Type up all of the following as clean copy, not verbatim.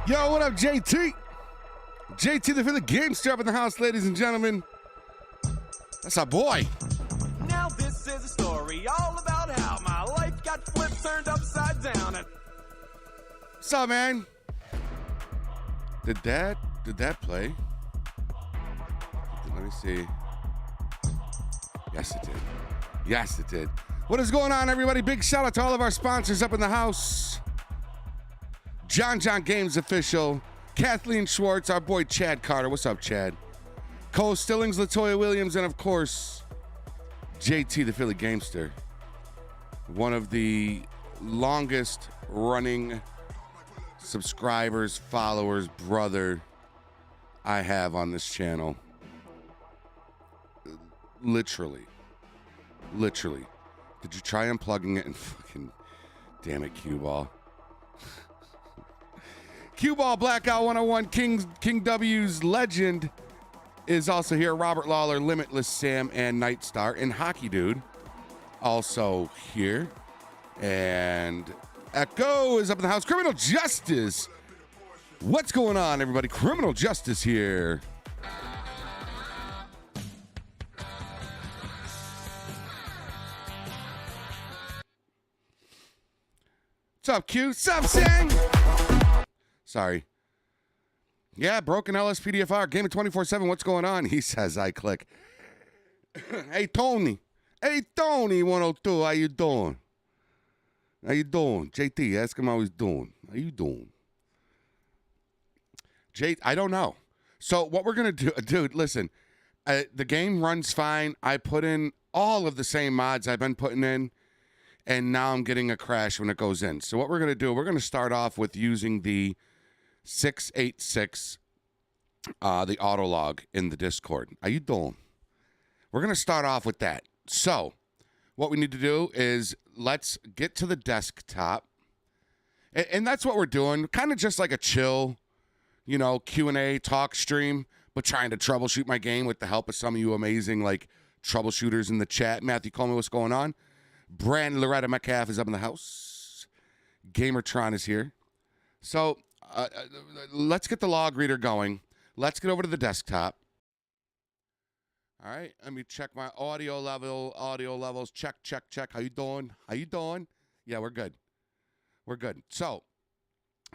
Yo, what up, JT? JT, the Philly Gamester up in the house, ladies and gentlemen. That's our boy. Now this is a story all about how my life got flipped, turned upside down. What's up, man? Did that play? Let me see. Yes, it did. Yes, it did. What is going on, everybody? Big shout out to all of our sponsors up in the house. John Games Official, Kathleen Schwartz, our boy Chad Carter. What's up, Chad? Cole Stillings, Latoya Williams, and of course, JT, the Philly Gamester. One of the longest running subscribers, followers, brother I have on this channel. Literally. Did you try unplugging it and fucking damn it, cue ball? Cue Ball Blackout 101, King W's legend is also here. Robert Lawler, Limitless Sam, and Nightstar, and Hockey Dude also here. And Echo is up in the house. Criminal Justice. What's going on, everybody? Criminal Justice here. What's up, Q? What's up, Sang? Sorry. Yeah, broken LSPDFR. Game of 24/7. What's going on? He says, I click. Hey, Tony. Hey, Tony 102. How you doing? JT, ask him how he's doing. How you doing? I don't know. So what we're going to do, dude, listen. The game runs fine. I put in all of the same mods I've been putting in, and now I'm getting a crash when it goes in. So what we're going to do, we're going to start off with using the 686, the auto log in the Discord. How you doing? We're going to start off with that. So what we need to do is let's get to the desktop. And that's what we're doing. Kind of just like a chill, Q&A talk stream, but trying to troubleshoot my game with the help of some of you amazing, troubleshooters in the chat. Matthew Coleman, what's going on? Brand Loretta Metcalf is up in the house. Gamertron is here. So let's get the log reader going. Let's get over to the desktop. All right, let me check my audio levels. Check. How you doing? Yeah, we're good. So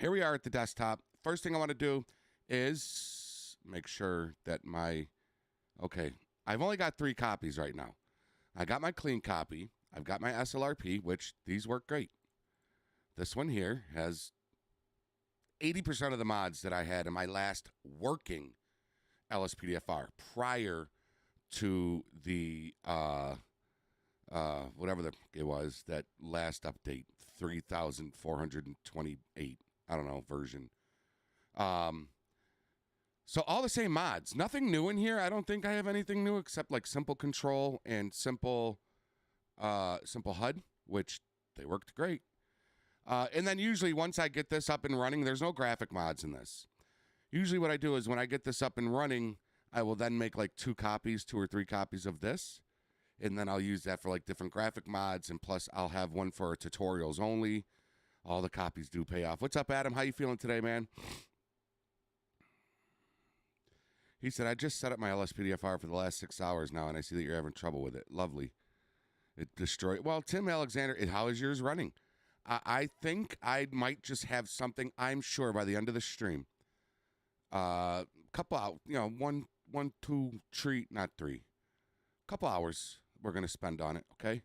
here we are at the desktop. First thing I want to do is make sure that I've only got 3 copies right now. I got my clean copy. I've got my SLRP, which these work great. This one here has 80% of the mods that I had in my last working LSPDFR prior to the whatever it was, that last update, 3,428, I don't know, version. So all the same mods, nothing new in here. I don't think I have anything new except simple control and simple HUD, which they worked great. And then usually once I get this up and running, there's no graphic mods in this. Usually what I do is when I get this up and running, I will then make 2 or 3 copies of this. And then I'll use that for different graphic mods. And plus I'll have one for tutorials only. All the copies do pay off. What's up, Adam? How you feeling today, man? He said, I just set up my LSPDFR for the last 6 hours now, and I see that you're having trouble with it. Lovely. It destroyed. Well, Tim Alexander, how is yours running? I think I might just have something. I'm sure by the end of the stream, couple out, one, two, three, not three, couple hours we're gonna spend on it. Okay.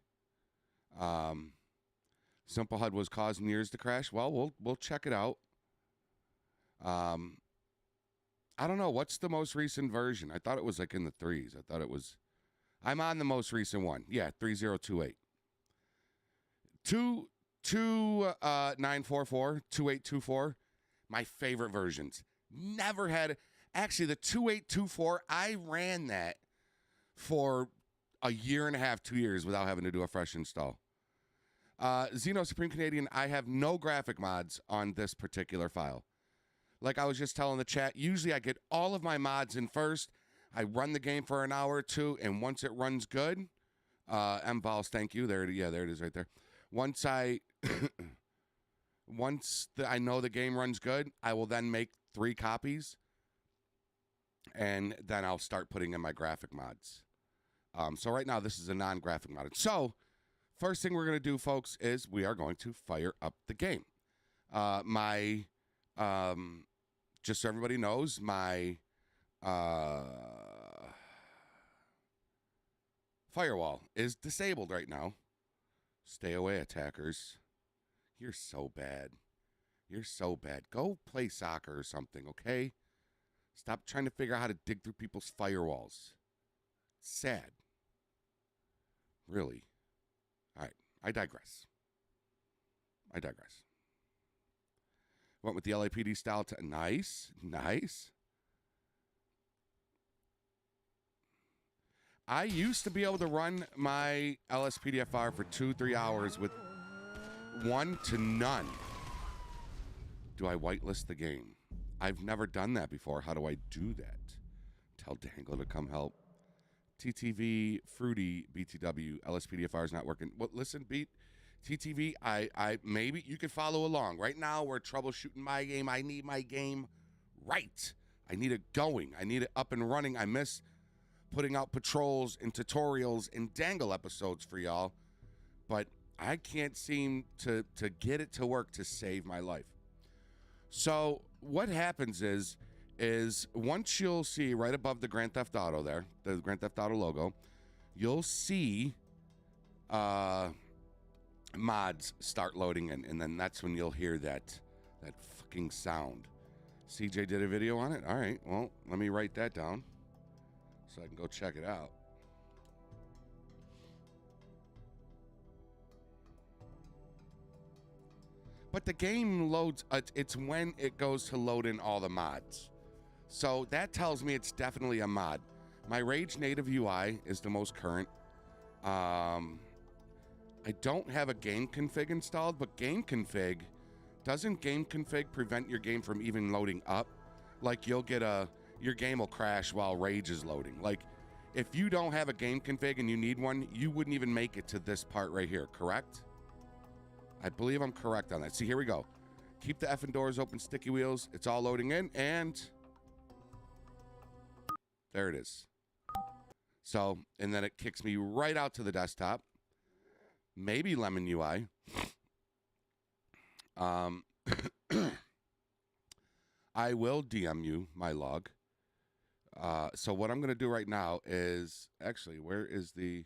Simple HUD was causing yours to crash. Well, we'll check it out. I don't know what's the most recent version. I thought it was like in the threes. I thought it was. I'm on the most recent one. Yeah, 3028. 944 2824. My favorite versions. Never had. Actually, the 2824. I ran that for a year and a half, 2 years without having to do a fresh install. Xeno Supreme Canadian. I have no graphic mods on this particular file. Like I was just telling the chat, usually I get all of my mods in first. I run the game for an hour or two, and once it runs good, M-Vols, thank you. There it is right there. Once I know the game runs good, I will then make 3 copies, and then I'll start putting in my graphic mods. So right now, this is a non-graphic mod. So first thing we're going to do, folks, is we are going to fire up the game. Just so everybody knows, my firewall is disabled right now. Stay away, attackers. You're so bad. You're so bad. Go play soccer or something, okay? Stop trying to figure out how to dig through people's firewalls. It's sad. Really. All right. I digress. Went with the LAPD style. Nice. I used to be able to run my LSPDFR for 2-3 hours with 1 to none. Do I whitelist the game? I've never done that before. How do I do that? Tell Dangle to come help. TTV, Fruity, BTW, LSPDFR is not working. Well, listen, Beat. TTV, I maybe you could follow along. Right now, we're troubleshooting my game. I need my game right. I need it going. I need it up and running. I miss putting out patrols and tutorials and Dangle episodes for y'all, but I can't seem to get it to work to save my life. So what happens is once you'll see right above the Grand Theft Auto there, the Grand Theft Auto logo, you'll see mods start loading in, and then that's when you'll hear that fucking sound. CJ did a video on it? All right, well, let me write that down so I can go check it out. But the game loads, it's when it goes to load in all the mods. So that tells me it's definitely a mod. My Rage native UI is the most current. I don't have a game config installed, but doesn't game config prevent your game from even loading up? Like your game will crash while Rage is loading. Like if you don't have a game config and you need one, you wouldn't even make it to this part right here, correct? I believe I'm correct on that. See, here we go. Keep the effing doors open, sticky wheels. It's all loading in, and there it is. So, and then it kicks me right out to the desktop. Maybe Lemon UI. I will DM you my log. So what I'm going to do right now is, actually, where is the...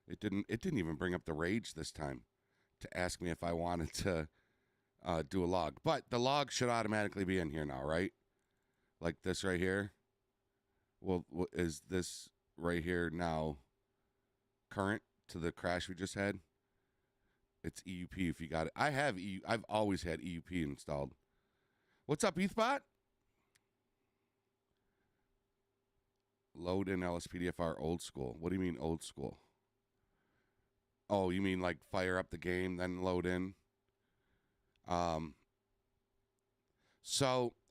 It didn't even bring up the Rage this time to ask me if I wanted to do a log. But the log should automatically be in here now, right? Like this right here. Well, is this right here now current to the crash we just had? It's EUP if you got it. I've always had EUP installed. What's up, ETHBot? Load in LSPDFR old school. What do you mean old school? Oh, you mean like fire up the game, then load in?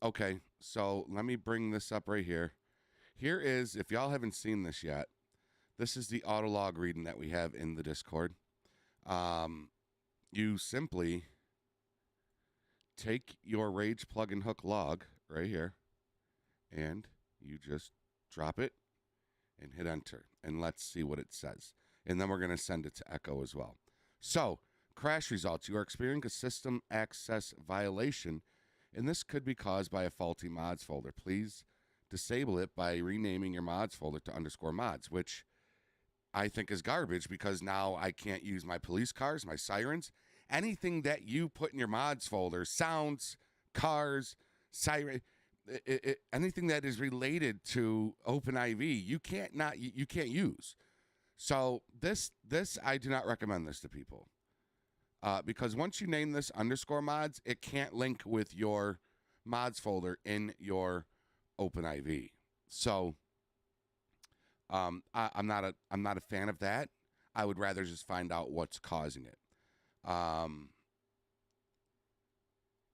Okay. So let me bring this up right here. Here is, if y'all haven't seen this yet, this is the auto log reading that we have in the Discord. You simply take your Rage plugin hook log right here, and you just drop it and hit enter, and let's see what it says. And then we're going to send it to Echo as well. So Crash results. You are experiencing a system access violation, and this could be caused by a faulty mods folder. Please disable it by renaming your mods folder to _mods, which I think is garbage because now I can't use my police cars, my sirens, anything that you put in your mods folder, sounds, cars, siren, anything that is related to OpenIV, you can't use. So this I do not recommend this to people. Because once you name this _mods, it can't link with your mods folder in your OpenIV. So I'm not a fan of that. I would rather just find out what's causing it.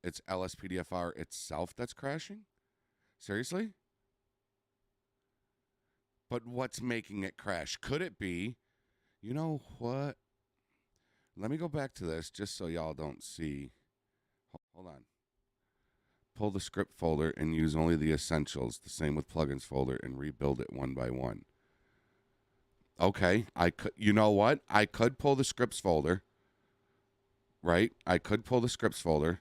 It's LSPDFR itself that's crashing? Seriously? But what's making it crash? Could it be, you know what? Let me go back to this just so y'all don't see. Hold on. Pull the script folder and use only the essentials. The same with plugins folder and rebuild it one by one. Okay, I could. You know what? I could pull the scripts folder. Right? I could pull the scripts folder.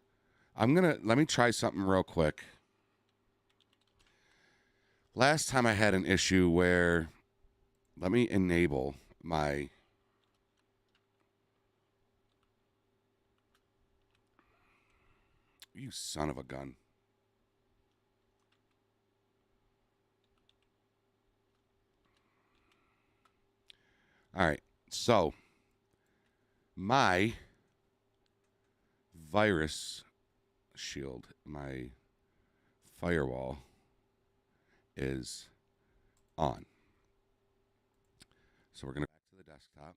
Let me try something real quick. Last time I had an issue where, let me enable my, you son of a gun. All right, so my virus shield, my firewall is on. So we're going to back to the desktop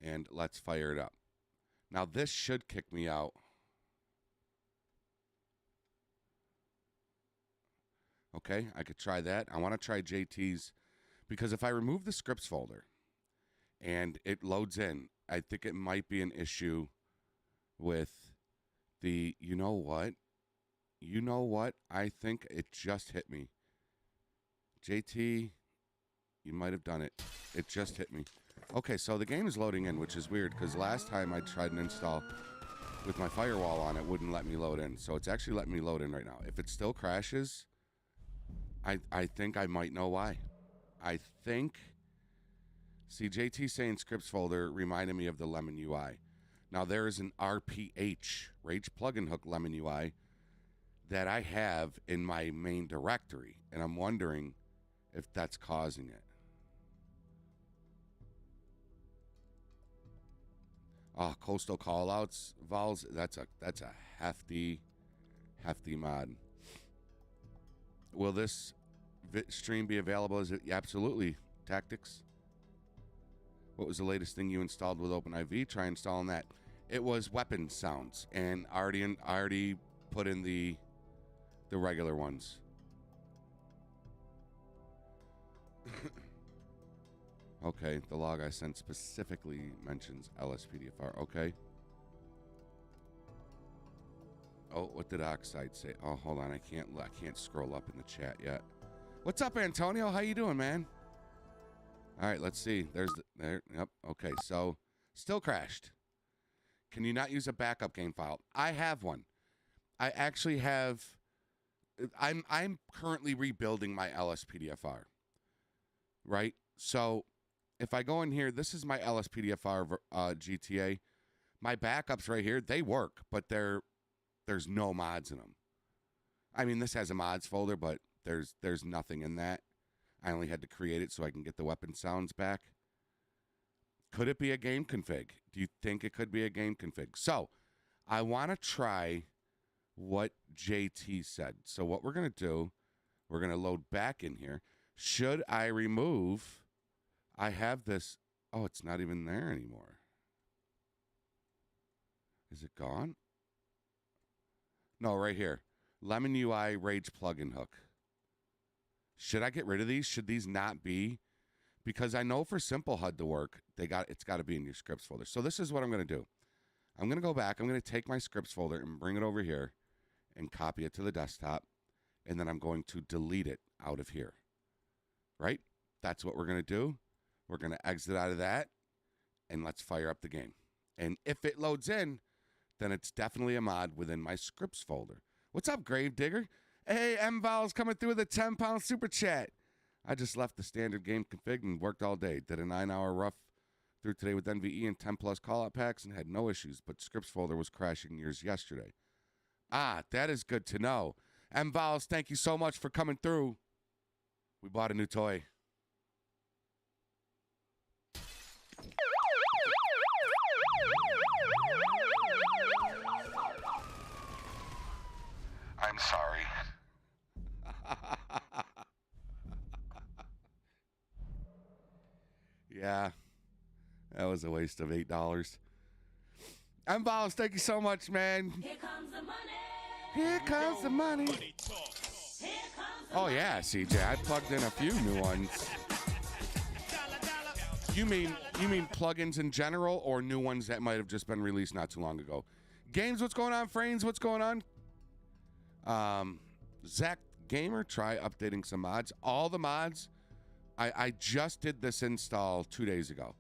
and let's fire it up. Now this should kick me out. Okay, I could try that. I want to try JT's because if I remove the scripts folder and it loads in, I think it might be an issue with the, you know what? You know what? I think it just hit me. JT, you might have done it. It just hit me. Okay, so the game is loading in, which is weird because last time I tried an install with my firewall on, it wouldn't let me load in. So it's actually letting me load in right now. If it still crashes, I think I might know why. I think, see, JT saying scripts folder reminded me of the Lemon UI. Now there is an RPH, Rage Plugin Hook Lemon UI, that I have in my main directory, and I'm wondering if that's causing it. Oh, coastal callouts, vols. That's a hefty mod. Will this stream be available? Is it? Yeah, absolutely. Tactics. What was the latest thing you installed with OpenIV? Try installing that. It was weapon sounds, and I already put in the regular ones. Okay, the log I sent specifically mentions LSPDFR. Okay. Oh, what did Oxide say? Oh, hold on, I can't scroll up in the chat yet. What's up, Antonio? How you doing, man? All right, let's see. There. Yep. Okay, so still crashed. Can you not use a backup game file? I have one. I actually have. I'm currently rebuilding my LSPDFR. Right. So if I go in here, this is my LSPDFR GTA. My backups right here, they work, but there's no mods in them. I mean, this has a mods folder, but there's nothing in that. I only had to create it so I can get the weapon sounds back. Could it be a game config? Do you think it could be a game config? So I want to try what JT said. So what we're going to do, we're going to load back in here. Should I remove, I have this, oh, it's not even there anymore. Is it gone? No, right here. Lemon UI Rage Plugin Hook. Should I get rid of these? Should these not be? Because I know for Simple HUD to work, it's got to be in your scripts folder. So this is what I'm going to do. I'm going to go back. I'm going to take my scripts folder and bring it over here and copy it to the desktop. And then I'm going to delete it out of here. Right? That's what we're going to do. We're going to exit out of that. And let's fire up the game. And if it loads in, then it's definitely a mod within my scripts folder. What's up, Gravedigger? Hey, M-Vowels coming through with a 10-pound super chat. I just left the standard game config and worked all day. Did a 9-hour rough through today with NVE and 10-plus callout packs and had no issues, but scripts folder was crashing yesterday. Ah, that is good to know. M-Vowels, thank you so much for coming through. We bought a new toy. I'm sorry. Yeah, that was a waste of $8. M-Vowels, thank you so much, man. Here comes the money. Here comes the money. Here comes the Oh yeah, CJ, I plugged in a few new ones. You mean plugins in general, or new ones that might have just been released not too long ago? Games, what's going on? Frames, what's going on? Zach Gamer, try updating some mods. All the mods, I just did this install 2 days ago.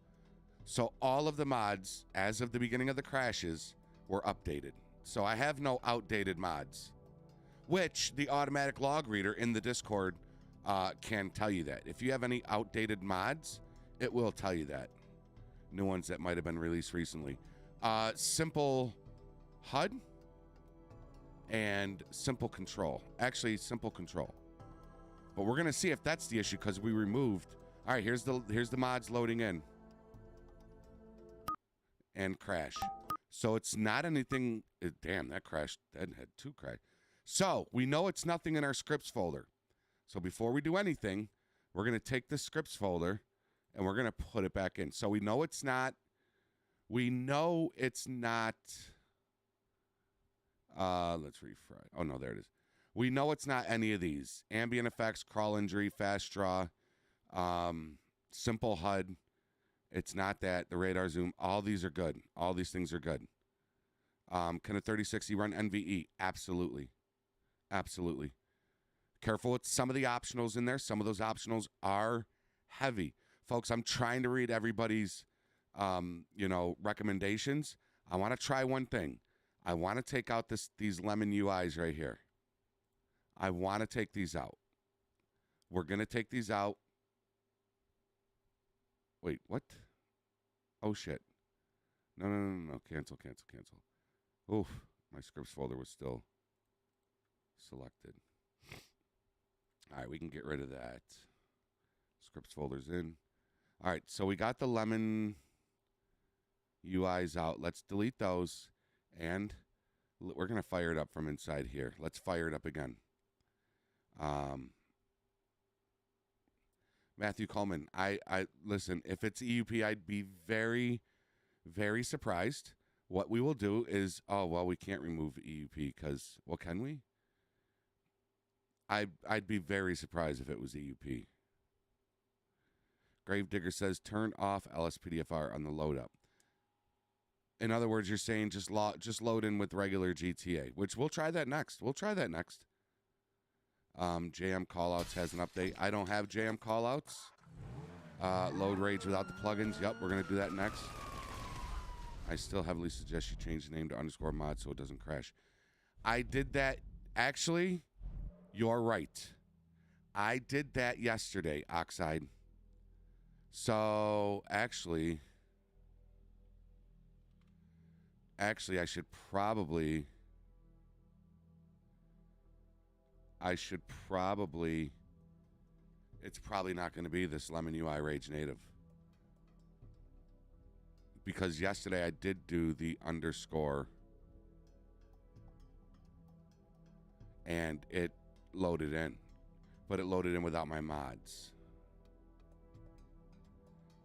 So all of the mods, as of the beginning of the crashes, were updated. So I have no outdated mods, which the automatic log reader in the Discord can tell you that. If you have any outdated mods, it will tell you that. New ones that might have been released recently. Simple HUD and simple control. Actually, simple control. But we're going to see if that's the issue because we removed. All right, here's the mods loading in. And crash. So it's not anything. Damn, that crashed. That had 2 crash. So we know it's nothing in our scripts folder. So before we do anything, we're going to take the scripts folder and we're going to put it back in. So we know it's not. We know it's not. Let's refresh. Oh, no, there it is. We know it's not any of these. Ambient effects, crawl injury, fast draw, simple HUD. It's not that. The radar zoom. All these are good. All these things are good. Can a 3060 run NVE? Absolutely. Absolutely. Careful with some of the optionals in there. Some of those optionals are heavy. Folks, I'm trying to read everybody's, recommendations. I want to try one thing. I want to take out these lemon UIs right here. I want to take these out. We're going to take these out. Wait, what? Oh, shit. No. Cancel. Oof. My scripts folder was still selected. All right, we can get rid of that. Scripts folder's in. All right, so we got the lemon UIs out. Let's delete those. And we're going to fire it up from inside here. Let's fire it up again. Matthew Coleman, I listen, if it's EUP, I'd be very, very surprised. What we will do is, we can't remove EUP because, can we? I'd be very surprised if it was EUP. Gravedigger says, turn off LSPDFR on the load up. In other words, you're saying just load in with regular GTA, which we'll try that next. JM callouts has an update. I don't have JM callouts. Load rage without the plugins. Yep, we're going to do that next. I still heavily suggest you change the name to _mod so it doesn't crash. I did that. Actually, you're right. I did that yesterday, Oxide. So, actually, I should probably... It's probably not going to be this Lemon UI Rage Native. Because yesterday I did do the _ and it loaded in. But it loaded in without my mods.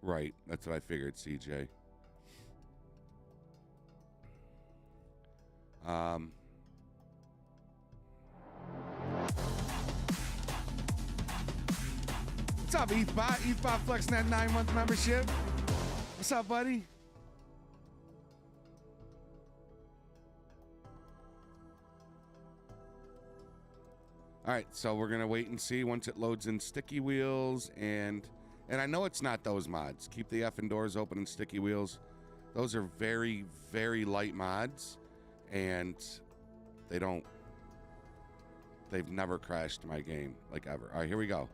Right, that's what I figured, CJ. What's up, ETHBot? ETHBot flexing that 9-month membership. What's up, buddy? All right, so we're going to wait and see once it loads in sticky wheels. And I know it's not those mods. Keep the effing doors open and sticky wheels. Those are very, very light mods, and they've never crashed my game, like ever. All right, here we go.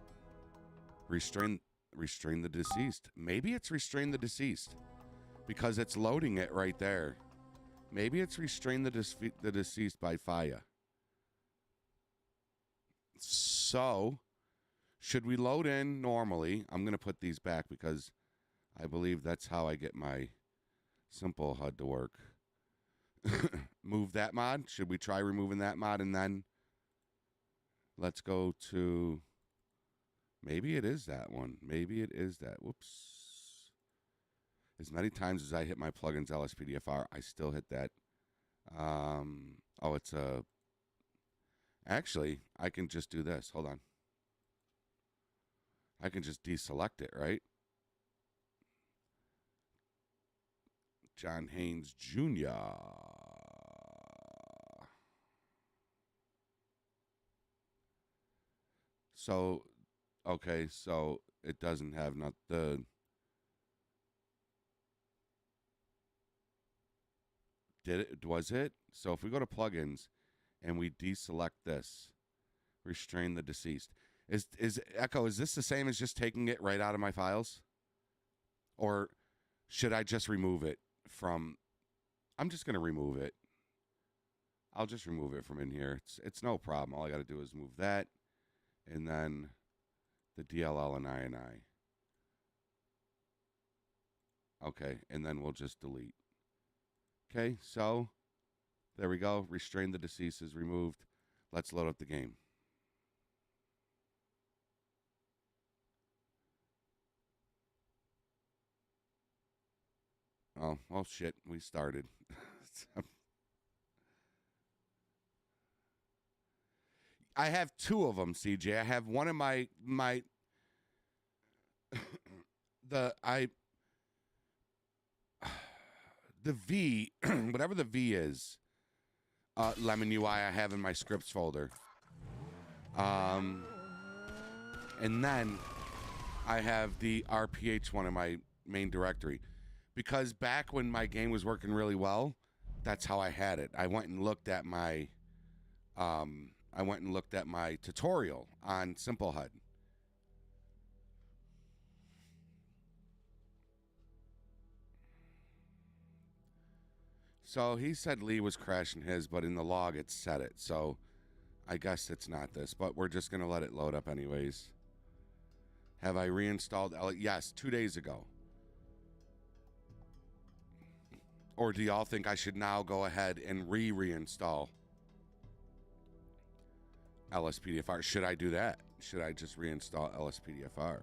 Restrain the deceased. Maybe it's restrain the deceased because it's loading it right there. Maybe it's restrain the deceased by fire. So, should we load in normally? I'm going to put these back because I believe that's how I get my simple HUD to work. Move that mod. Should we try removing that mod and then let's go to... Maybe it is that one. Maybe it is that. Whoops. As many times as I hit my plugins LSPDFR, I still hit that. Oh, it's a... Actually, I can just do this. Hold on. I can just deselect it, right? John Haynes Jr. So, okay, so it doesn't have not the... Was it? So if we go to plugins and we deselect this, restrain the deceased. Is Echo, is this the same as just taking it right out of my files? Or should I just remove it from... I'm just going to remove it. I'll just remove it from in here. It's no problem. All I got to do is move that and then the DLL and INI. Okay, and then we'll just delete. Okay, so there we go. Restrain the deceased is removed. Let's load up the game. Oh, well, shit. We started. I have two of them, CJ. I have one of my the V, whatever the V is, Lemon UI I have in my scripts folder. And then I have the RPH one in my main directory. Because back when my game was working really well, that's how I had it. I went and looked at my tutorial on Simple HUD. So he said Lee was crashing his, but in the log it said it. So I guess it's not this, but we're just going to let it load up anyways. Have I reinstalled Yes, 2 days ago. Or do y'all think I should now go ahead and reinstall LSPDFR? Should I do that? Should I just reinstall LSPDFR?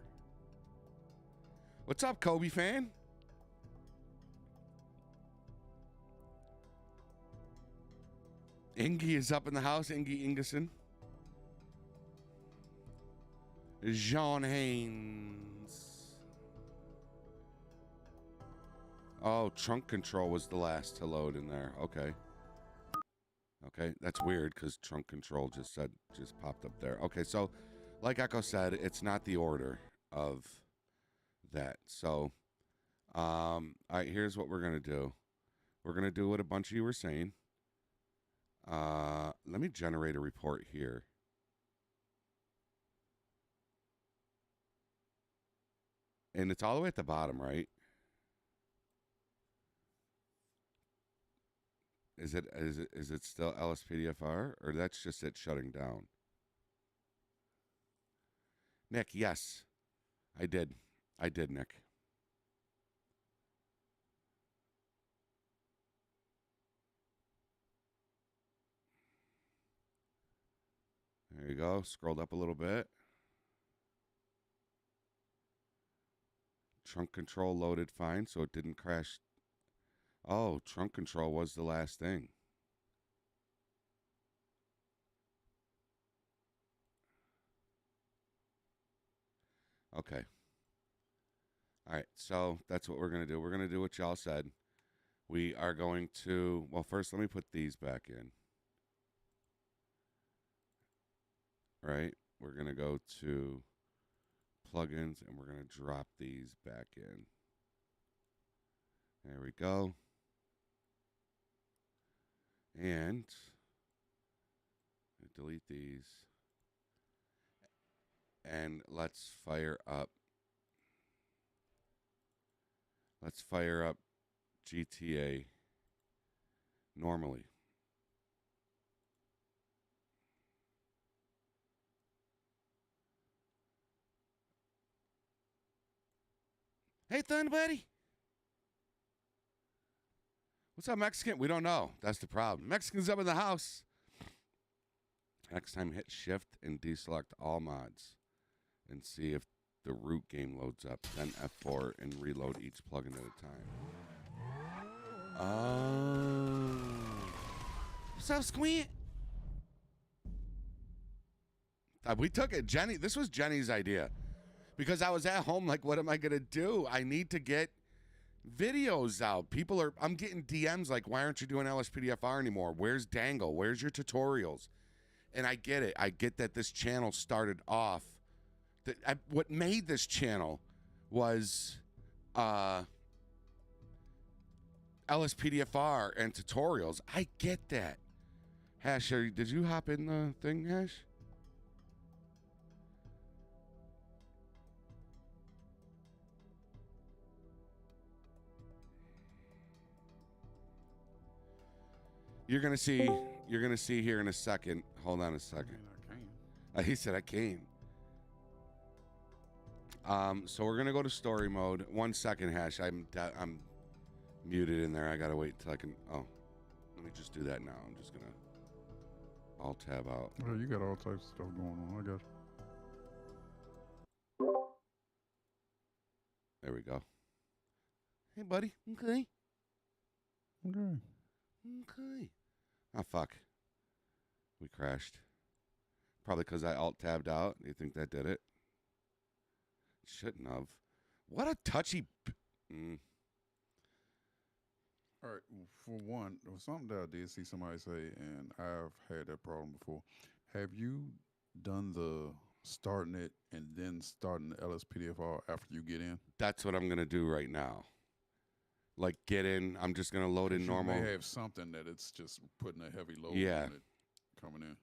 What's up, Kobe fan? Ingy is up in the house. Ingy Ingeson. John Haynes. Oh, trunk control was the last to load in there. Okay. Okay, that's weird because trunk control just popped up there. Okay, so like Echo said, it's not the order of that. So, all right, here's what we're going to do. We're going to do what a bunch of you were saying. Let me generate a report here. And it's all the way at the bottom, right? Is it still LSPDFR, or that's just it shutting down? Nick, yes. I did, Nick. There you go. Scrolled up a little bit. Trunk control loaded fine, so it didn't crash. Oh, trunk control was the last thing. Okay. All right, so that's what we're going to do. We're going to do what y'all said. We are going to... Well, first, let me put these back in. Right? We're going to go to plugins, and we're going to drop these back in. There we go. And delete these. And let's fire up. Let's fire up GTA normally. Hey, Thunder Buddy. What's up, Mexican? We don't know. That's the problem. Mexicans up in the house. Next time, hit Shift and deselect all mods and see if the root game loads up. Then F4 and reload each plugin at a time. Oh. What's up, Squint? We took it. Jenny, this was Jenny's idea. Because I was at home like, what am I going to do? I need to get videos out. I'm getting DMs like, why aren't you doing LSPDFR anymore? Where's Dangle? Where's your tutorials? And I get it. I get that this channel started off. What made this channel was LSPDFR and tutorials. I get that. Hash, did you hop in the thing, Hash? You're gonna see here in a second. Hold on a second. I can. He said I came. So we're gonna go to story mode. 1 second, Hash. I'm muted in there. I gotta wait till I can. Oh, let me just do that now. I'm just gonna alt tab out. Well, you got all types of stuff going on. I got you. There we go. Hey, buddy. Okay. Okay. Okay. Oh, fuck. We crashed. Probably because I alt-tabbed out. You think that did it? Shouldn't have. What a touchy... All right. For one, there was something that I did see somebody say, and I've had that problem before. Have you done the starting it and then starting the LSPDFR after you get in? That's what I'm going to do right now. Like, get in. I'm just going to load in normal. You may have something that it's just putting a heavy load Yeah. on it coming in.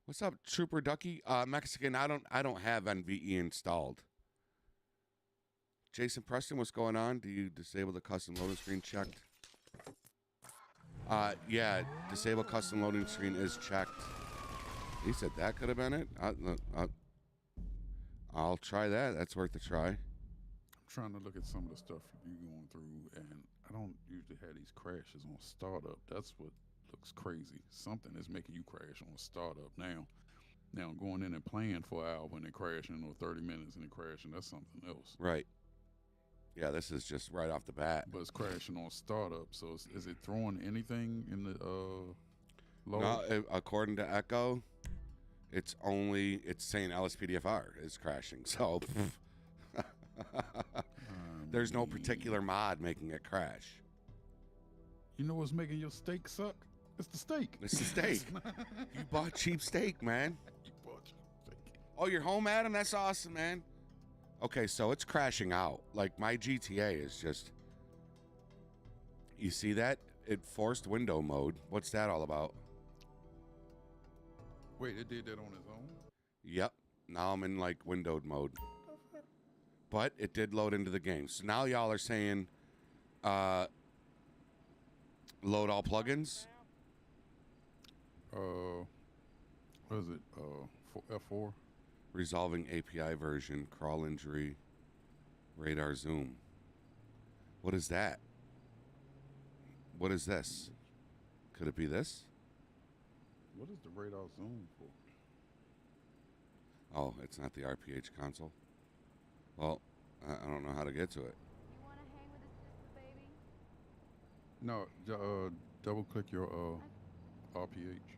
What's up, Trooper Ducky? Mexican, I don't have NVE installed. Jason Preston, what's going on? Do you disable the custom loading screen checked? Yeah, disable custom loading screen is checked. He said that could have been it. I'll try that. That's worth a try. I'm trying to look at some of the stuff you going through, and I don't usually have these crashes on startup. That's what looks crazy. Something is making you crash on startup now. Now going in and playing for an hour and then crashing, or 30 minutes and then crashing, that's something else. Right. Yeah, this is just right off the bat. But it's crashing on startup, so is it throwing anything in the load? No, according to Echo, it's saying LSPDFR is crashing. So there's no particular mod making it crash. You know what's making your steak suck? It's the steak. It's the steak. You bought cheap steak, man. You bought your steak. Oh, you're home, Adam? That's awesome, man. Okay, so it's crashing out. Like, my GTA is just... You see that? It forced window mode. What's that all about? Wait, it did that on its own? Yep. Now I'm in, like, windowed mode. But it did load into the game. So now y'all are saying, load all plugins? What is it? F4? Resolving API version, crawl injury, radar zoom. What is that? What is this? Could it be this? What is the radar zoom for? Oh, it's not the RPH console. Well, I don't know how to get to it. You wanna hang with us, sister baby? No, double click your RPH.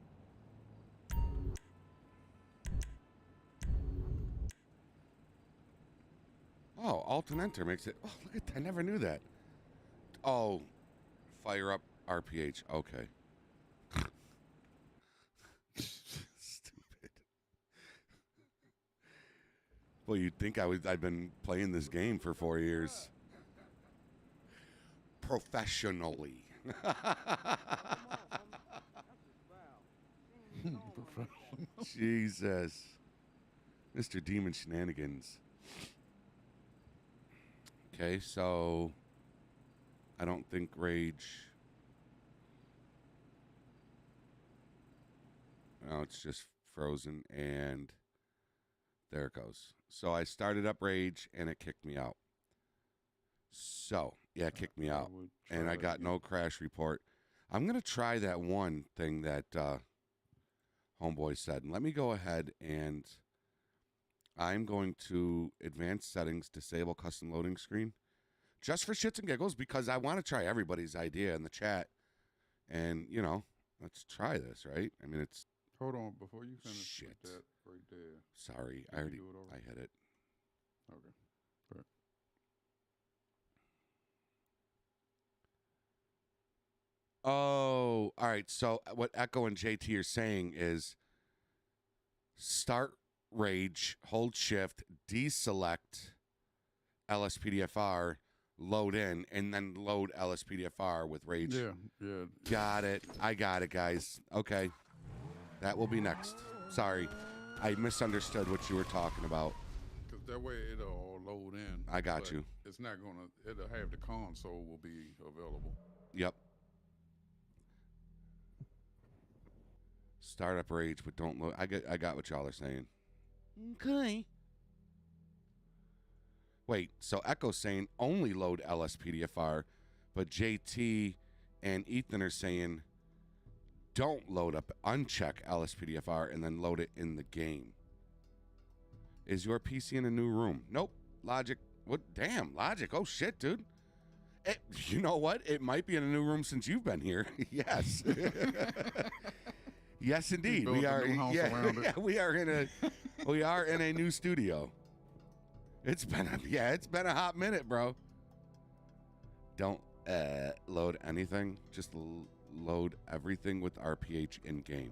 Oh, Alt and Enter makes it. Oh, look at that. I never knew that. Oh, fire up RPH. Okay. Stupid. Well, you'd think I'd been playing this game for 4 years. professionally. Jesus. Mr. Demon Shenanigans. Okay, so I don't think Rage. No, it's just frozen, and there it goes. So I started up Rage, and it kicked me out. So, yeah, it kicked me out, and I got no crash report. I'm going to try that one thing that Homeboy said. And let me go ahead, and I'm going to advanced settings, disable custom loading screen, just for shits and giggles, because I want to try everybody's idea in the chat. And, you know, let's try this, right? I mean, it's... Hold on, before you finish Shit. with that right there. Sorry, Did you do it already? I hit it. Okay. Right. Oh, all right. So what Echo and JT are saying is start Rage, hold Shift, deselect LSPDFR, load in, and then load LSPDFR with Rage. Yeah, yeah. Got it. I got it, guys. Okay. That will be next. Sorry. I misunderstood what you were talking about. Because that way it'll all load in. I got but you. It's not going to, it'll have the console will be available. Yep. Start up Rage, but don't load. I got what y'all are saying. Okay. Wait, so Echo's saying only load LSPDFR, but JT and Ethan are saying don't load up, uncheck LSPDFR, and then load it in the game. Is your PC in a new room? Nope. Logic. What? Damn, Logic. Oh, shit, dude. You know what? It might be in a new room since you've been here. Yes. Yes, indeed. We are. Yeah, we are in a new studio. It's been a hot minute, bro. Don't load anything. Just load everything with RPH in game,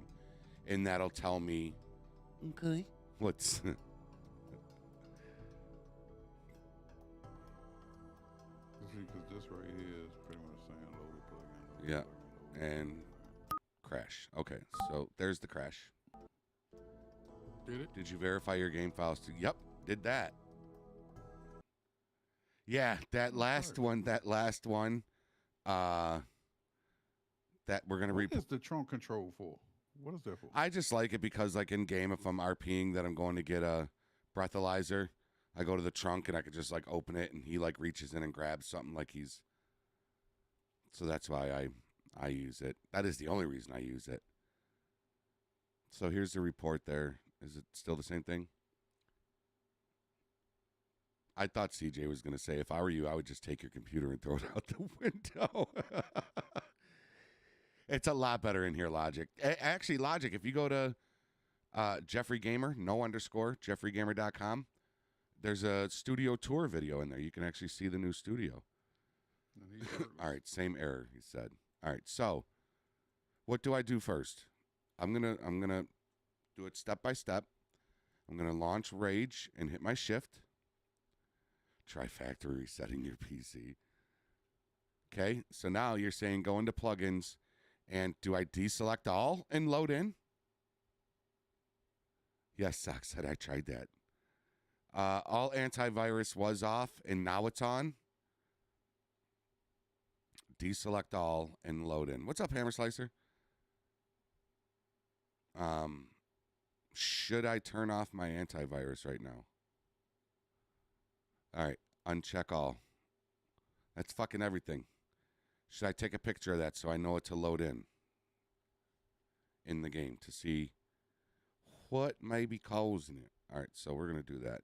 and that'll tell me. Okay. What's Because this right here is pretty much saying loaded plugin. Yeah, and crash. Okay, so there's the crash. Did it? Did you verify your game files? Yep, did that. Yeah, that last one. That we're gonna What is the trunk control for? What is that for? I just like it because, like, in game, if I'm RPing that I'm going to get a breathalyzer, I go to the trunk and I could just like open it and he like reaches in and grabs something like he's. So that's why I use it. That is the only reason I use it. So here's the report there. Is it still the same thing? I thought CJ was going to say, if I were you, I would just take your computer and throw it out the window. It's a lot better in here, Logic. Actually, Logic, if you go to Jeffrey Gamer, _JeffreyGamer.com, there's a studio tour video in there. You can actually see the new studio. All right, same error, he said. All right, so what do I do first? I'm gonna do it step by step. I'm gonna launch Rage and hit my Shift. Try factory resetting your PC. Okay, so now you're saying go into plugins, and do I deselect all and load in? Yes, Sock said I tried that. All antivirus was off, and now it's on. Deselect all and load in. What's up, Hammer Slicer? Should I turn off my antivirus right now? All right, uncheck all. That's fucking everything. Should I take a picture of that so I know what to load in the game to see what may be causing it? All right, so we're going to do that.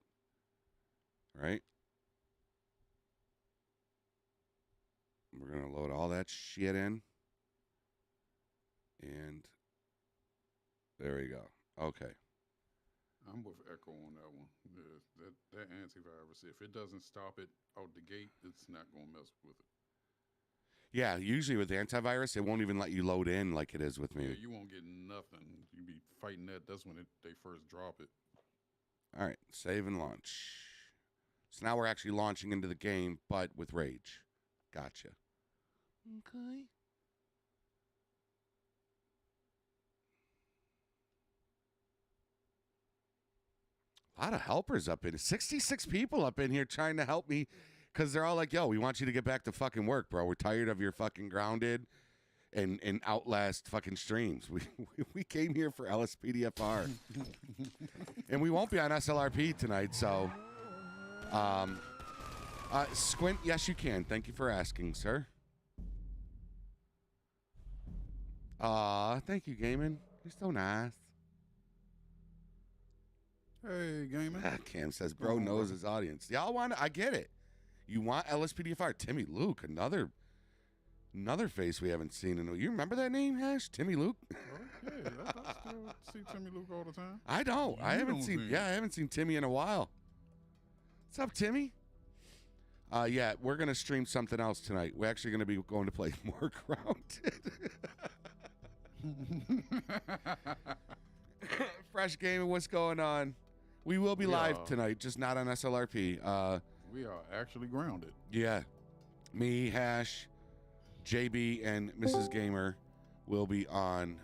Right? We're going to load all that shit in. And there we go. Okay. I'm with Echo on that one. That antivirus, if it doesn't stop it out the gate, it's not going to mess with it. Yeah, usually with antivirus, it won't even let you load in like it is with me. Yeah, you won't get nothing. You be fighting that. That's when they first drop it. All right, save and launch. So now we're actually launching into the game, but with Rage. Gotcha. Okay. A lot of helpers up in 66 people up in here trying to help me because they're all like, yo, we want you to get back to fucking work, bro. We're tired of your fucking grounded and Outlast fucking streams. We came here for LSPDFR. And we won't be on SLRP tonight, so Squint, yes you can. Thank you for asking, sir. Thank you, Gaiman. You're so nice. Hey, gamer. Cam says, bro knows his audience. Y'all want it? I get it. You want LSPDFR. Timmy Luke, another face we haven't seen in a. You remember that name, Hash? Timmy Luke? Oh, yeah, I still see Timmy Luke all the time. I don't. I haven't seen. Yeah, I haven't seen Timmy in a while. What's up, Timmy? Yeah, we're gonna stream something else tonight. We're actually gonna be going to play more Grounded. Fresh Gaming, what's going on? We will be live tonight, just not on SLRP. We are actually grounded. Yeah. Me, Hash, JB, and Mrs. Gamer will be on.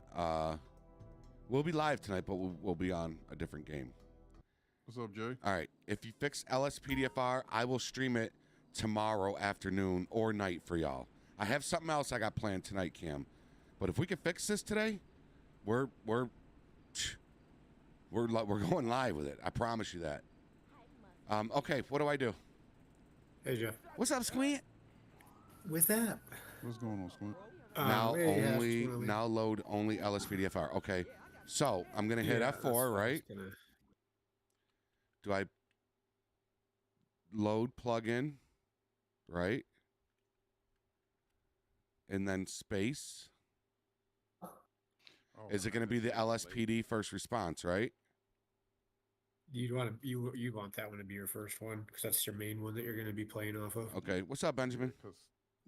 We'll be live tonight, but we'll be on a different game. What's up, Jay? All right. If you fix LSPDFR, I will stream it tomorrow afternoon or night for y'all. I have something else I got planned tonight, Cam. But if we can fix this today, we're going live with it. I promise you that. Okay, what do I do? Hey, Jeff. What's up, Squint? With that, What's going on, Squint? Now load only LSPDFR. Okay, so I'm gonna hit F4, right? Do I load plugin, right? And then space. Oh, Is it going to be the LSPD first response, right? you want that one to be your first one because that's your main one that you're going to be playing off of. Okay. What's up, Benjamin? Because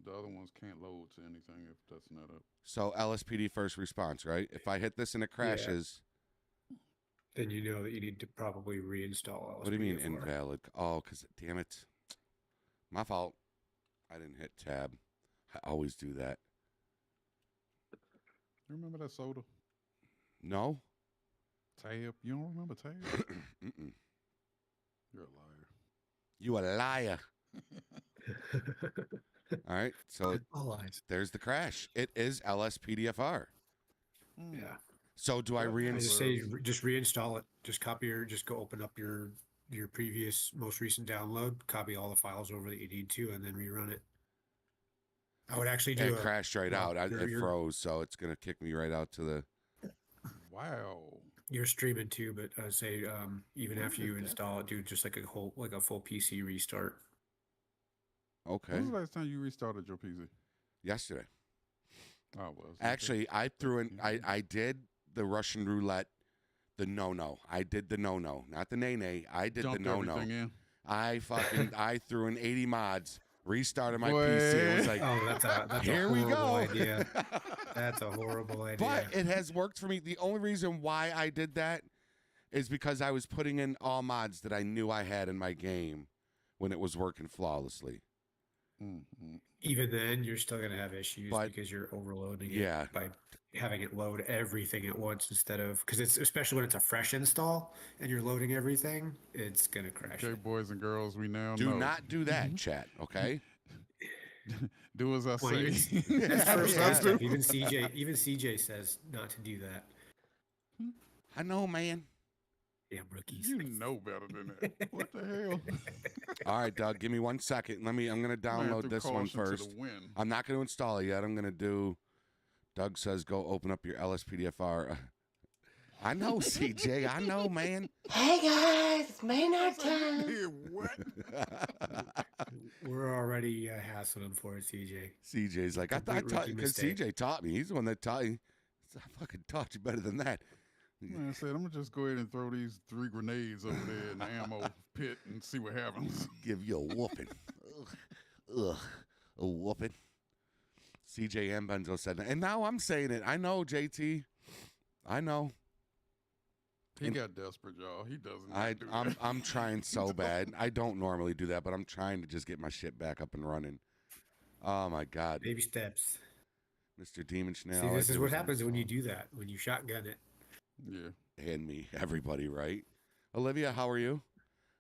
the other ones can't load to anything if that's not up. So LSPD first response, right? If I hit this and it crashes, Then you know that you need to probably reinstall LSPDFR. what do you mean invalid? Oh, because damn it, my fault. I didn't hit tab. I always do that. You remember that soda? No. Tab. You don't remember Tab? Mm-mm. You're a liar. You a liar. All right. So All lies. there's the crash. It is LSPDFR. Yeah. So do I I reinstall? just say just reinstall it. Just go open up your previous most recent download, copy all the files over that you need to, and then rerun it. I would actually do It crashed right out. It froze, so it's gonna kick me right out to the. Wow. You're streaming too, but I say even after you install it, do just like a full PC restart. Okay. When was the last time you restarted your PC? Yesterday. Oh, it was. Actually, I threw in. I did the Russian roulette, the no. I did the no, not the nay. I did Dumped the no. everything in. I threw in 80 mods, restarted my Boy. PC. It was like, Oh, that's here a we horrible go. idea. That's a horrible idea. But it has worked for me. The only reason why I did that is because I was putting in all mods that I knew I had in my game when it was working flawlessly. Mm-hmm. Even then, you're still going to have issues But- because you're overloading Yeah. it by having it load everything at once instead of because it's especially when it's a fresh install and you're loading everything, it's going to crash. Okay, boys and girls, we now Do know. not do that, chat. Okay. Do as I Well, say. That's first Yeah. step. Even CJ says not to do that. I know, man. Damn rookies. You know better than that. What the hell? All right, Doug. Give me 1 second. I'm gonna download this one first. I'm not gonna install it yet. I'm gonna do. Doug says go open up your LSPDFR. I know, CJ. I know, man. Hey guys, it's Maynard time. What? We're already hassling him for it, CJ. CJ's like, I Complete taught rookie because mistake. CJ taught me. He's the one that taught me. I fucking taught you better than that. Man, I said, I'm going to just go ahead and throw these 3 grenades over there in the ammo pit and see what happens. Give you a whooping. Ugh. A whooping. CJ and Benzo said that. And now I'm saying it. I know, JT. I know. He got desperate, y'all. He doesn't. do that. I'm trying so bad. I don't normally do that, but I'm trying to just get my shit back up and running. Oh my God, Baby steps. Mr. Demon Schnell. See, all I this is do what happens when you install. do that. When you shotgun it. Yeah. And me, everybody, right? Olivia, how are you?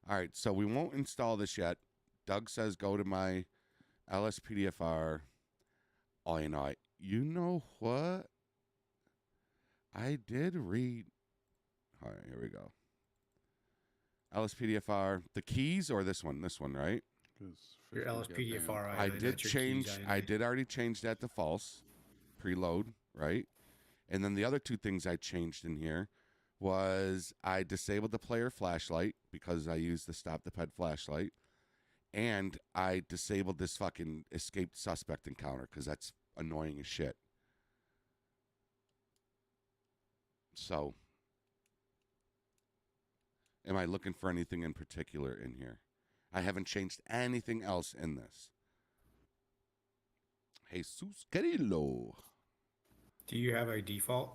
All right, so we won't install this yet. Doug says go to my LSPDFR. Oh, you know what? I did read. All right, here we go. LSPDFR, the keys or this one? This one, right? Your LSPDFR I INI, did that's your keys change. I INI. did already change that to false, preload, right? And then the other two things I changed in here was I disabled the player flashlight because I used the stop the ped flashlight, and I disabled this fucking escaped suspect encounter because that's annoying as shit. So, am I looking for anything in particular in here? I haven't changed anything else in this. Jesus Querillo. Do you have a default?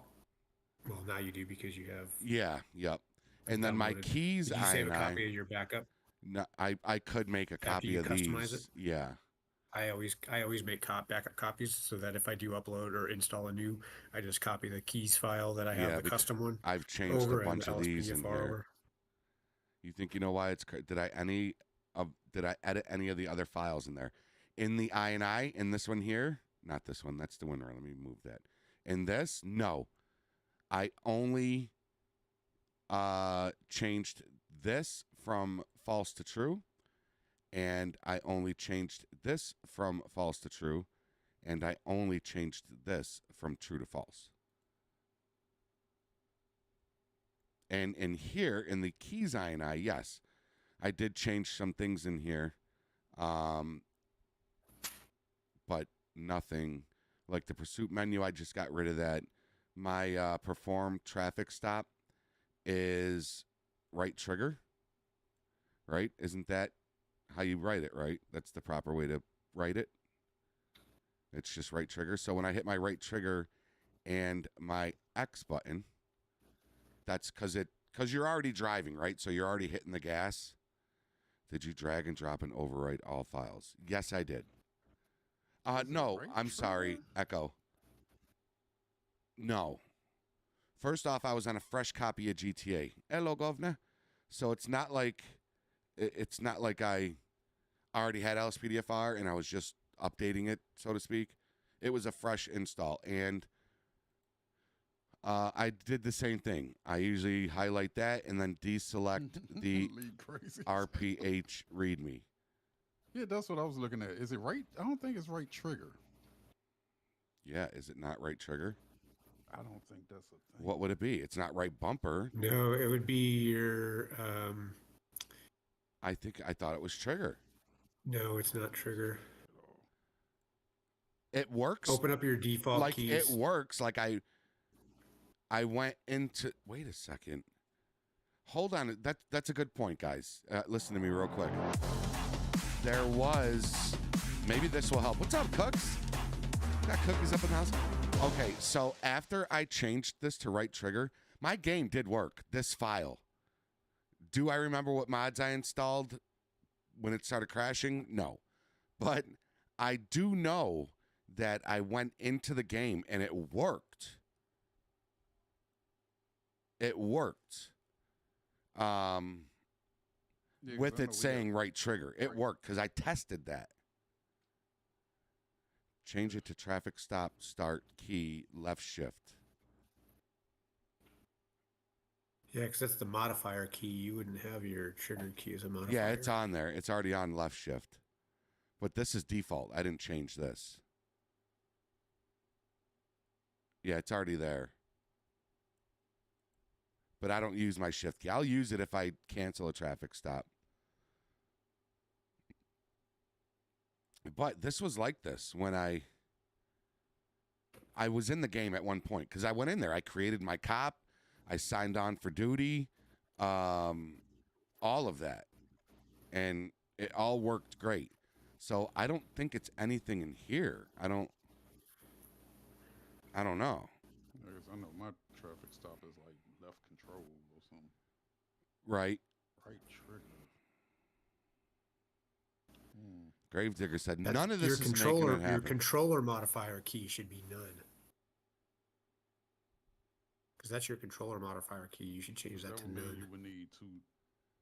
Well, now you do because you have. Yeah, yep. And then my downloaded. keys, Did you save a INI. copy of your backup? No, I could make a After copy you of customize these. it? Yeah. I always make backup copies so that if I do upload or install a new, I just copy the keys file that I have, Yeah, the because custom one, I've changed over a bunch and of these in LSPDFR here. over. You think you know why it's did I edit any of the other files in there? In the INI, in this one here, not this one, that's the winner. Let me move that. In this, no. I only changed this from false to true, and I only changed this from false to true, and I only changed this from true to false. And in here, in the keys INI, yes, I did change some things in here, but nothing like the pursuit menu. I just got rid of that. My perform traffic stop is right trigger, right? Isn't that how you write it, right? That's the proper way to write it. It's just right trigger. So when I hit my right trigger and my X button, that's because you're already driving, right? So you're already hitting the gas. Did you drag and drop and overwrite all files? Yes, I did. No, right I'm sorry, trigger? Echo. No. First off, I was on a fresh copy of GTA. Hello, governor. So it's not like I already had LSPDFR and I was just updating it, so to speak. It was a fresh install, and I did the same thing. I usually highlight that and then deselect the Lead crazy. RPH README. Yeah, that's what I was looking at. Is it right? I don't think it's right trigger. Yeah, is it not right trigger? I don't think that's a thing. What would it be? It's not right bumper. No, it would be your. I thought it was trigger. No, it's not trigger. It works. Open up your default like keys. it works. Like I went into. Wait a second. Hold on. That's a good point, guys. Listen to me real quick. There was. Maybe this will help. What's up, Cooks? Got cookies up in the house? Okay, so after I changed this to right trigger, my game did work. This file. Do I remember what mods I installed when it started crashing? No. But I do know that I went into the game and it worked. It worked. Yeah, 'cause With I know it we saying have- right trigger. It worked because I tested that. Change it to traffic stop, start, key, left shift. Yeah, because that's the modifier key. You wouldn't have your trigger key as a modifier. Yeah, it's on there. It's already on left shift. But this is default. I didn't change this. Yeah, it's already there. But I don't use my shift key. I'll use it if I cancel a traffic stop. But this was like this when I was in the game at one point because I went in there. I created my cop. I signed on for duty. All of that. And it all worked great. So I don't think it's anything in here. I don't know. I guess I know my traffic stop is like left control or something. Right. Right trigger. Gravedigger said That's- none of this your is controller, making it your happen. controller modifier key should be none. Because that's your controller modifier key. You should change that That to would mean you none. would need 2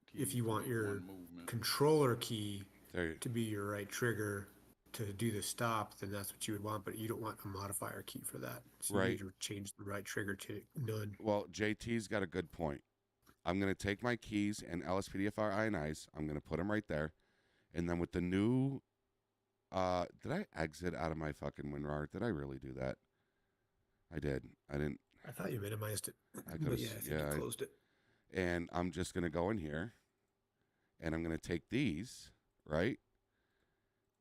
keys If you to want make your one movement. controller key There you- to be your right trigger to do the stop, then that's what you would want. But you don't want a modifier key for that. So you Right. need to change the right trigger to none. Well, JT's got a good point. I'm going to take my keys and LSPDFR ionize. I'm going to put them right there. And then with the new, did I exit out of my fucking WinRAR? Did I really do that? I did. I didn't. I thought you minimized it. I But could've yeah, I s- think yeah, you closed it. And I'm just going to go in here and I'm going to take these, right?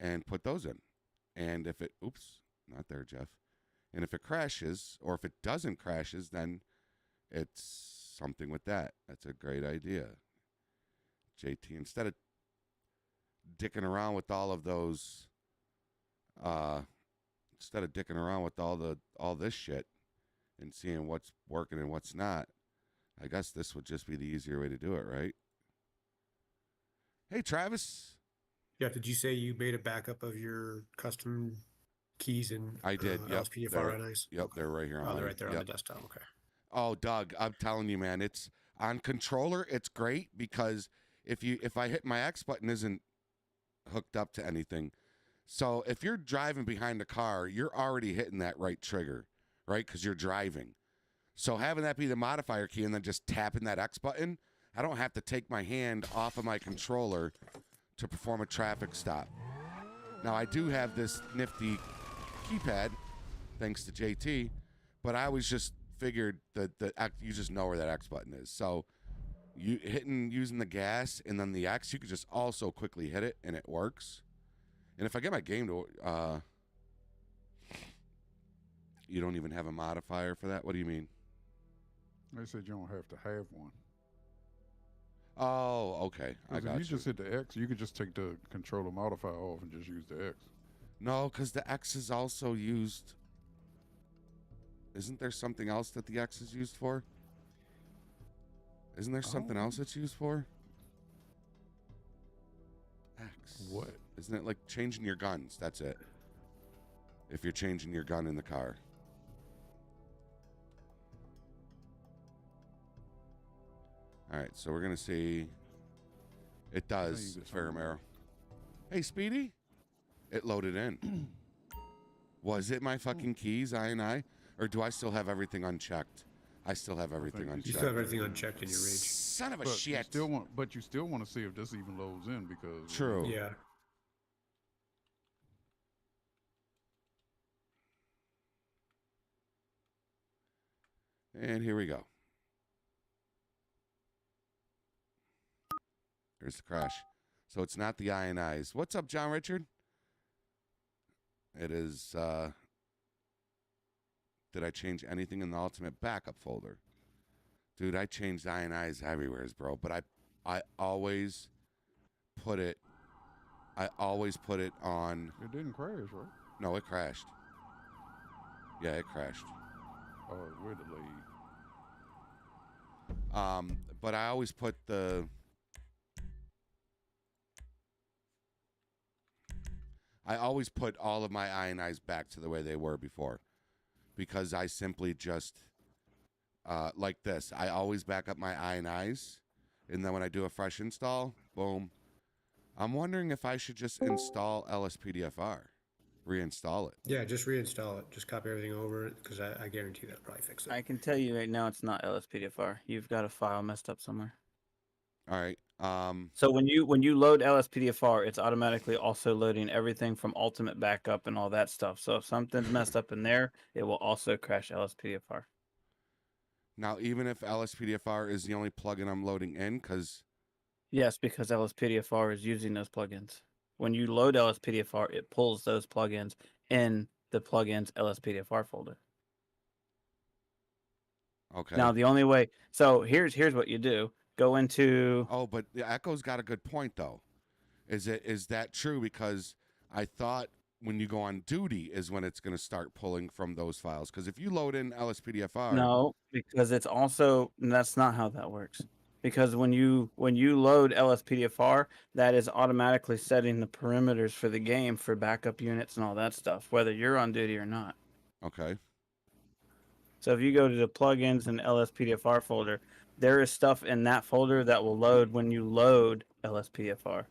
And put those in. And if it, oops, not there, Jeff. And if it crashes, or if it doesn't crashes, then it's something with that. That's a great idea. JT, instead of dicking around with all of those, instead of dicking around with all this shit and seeing what's working and what's not, I guess this would just be the easier way to do it, right? Hey, Travis. Yeah, did you say you made a backup of your custom keys and I did, yep, LSPDFR they're- ionize? Yep, Okay. they're right here on Oh, they're my- right there on yep. the desktop. Okay. Oh, Doug, I'm telling you, man, it's on controller. It's great because if I hit my X button isn't hooked up to anything. So if you're driving behind a car, you're already hitting that right trigger, right? Because you're driving. So having that be the modifier key and then just tapping that X button, I don't have to take my hand off of my controller to perform a traffic stop. Now I do have this nifty keypad, thanks to JT, but I always just figured that you just know where that X button is. So you using the gas and then the X, you could just also quickly hit it and it works. And if I get my game to, you don't even have a modifier for that? What do you mean? They said you don't have to have one. Oh, okay. I 'Cause got if you. you just hit the X, you could just take the controller modifier off and just use the X. No, because the X is also used. Isn't there something else that the X is used for? Isn't there something else it's used for? X. What? Isn't it like changing your guns? That's it. If you're changing your gun in the car. All right, so we're going to see. It does, Faramaro. Hey, Speedy. It loaded in. Was it my fucking keys, I? Or do I still have everything unchecked? I still have everything You unchecked. still have everything unchecked in your rage. Son of a But you shit. still want to see if this even loads in because True. Yeah. And here we go. There's the crash. So it's not the ionize. What's up, John Richard? It is, did I change anything in the ultimate backup folder? Dude, I changed ionize everywhere, bro. But I always put it on. it didn't crash, right? No, it crashed. Yeah, it crashed. Oh, we're delayed. But I always put all of my ionize back to the way they were before, because I simply just like this. I always back up my ionize, and then when I do a fresh install, boom. I'm wondering if I should just install LSPDFR, reinstall it. Yeah, just reinstall it. Just copy everything over it because I guarantee that'll probably fix it. I can tell you right now, it's not LSPDFR. You've got a file messed up somewhere. All right. So when you load LSPDFR, it's automatically also loading everything from Ultimate Backup and all that stuff. So if something's messed up in there, it will also crash LSPDFR. Now, even if LSPDFR is the only plugin I'm loading in, because Yes, because LSPDFR is using those plugins. When you load LSPDFR, it pulls those plugins in the plugins LSPDFR folder. okay. Now the only way, so here's what you do. Go into Oh, but the Echo's got a good point though. Is that true? Because I thought when you go on duty is when it's going to start pulling from those files. Because if you load in LSPDFR, no, because it's also that's not how that works. because when you load LSPDFR, that is automatically setting the perimeters for the game for backup units and all that stuff, whether you're on duty or not. Okay. So if you go to the plugins and LSPDFR folder, there is stuff in that folder that will load when you load LSPDFR.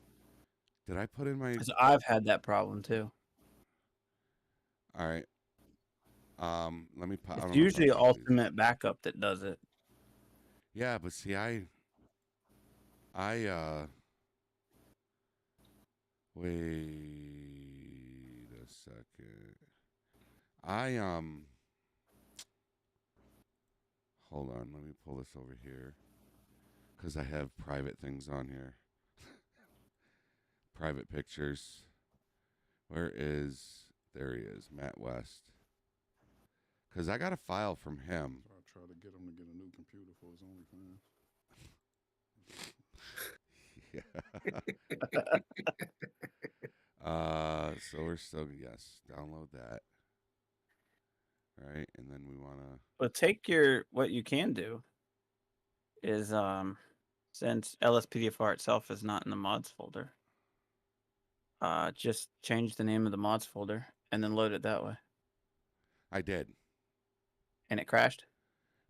Did I put in my? Because I've had that problem too. All right. Let me. I don't It's know if I usually put these. Ultimate Backup that does it. Yeah, but see, wait a second. Hold on, let me pull this over here, because I have private things on here. Private pictures. There he is, Matt West. Because I got a file from him. So I tried to get him to get a new computer for his OnlyFans. Yeah. So we're still, yes, download that. Right, and then we want to. Well, what you can do is since LSPDFR itself is not in the mods folder, just change the name of the mods folder and then load it that way. I did. And it crashed?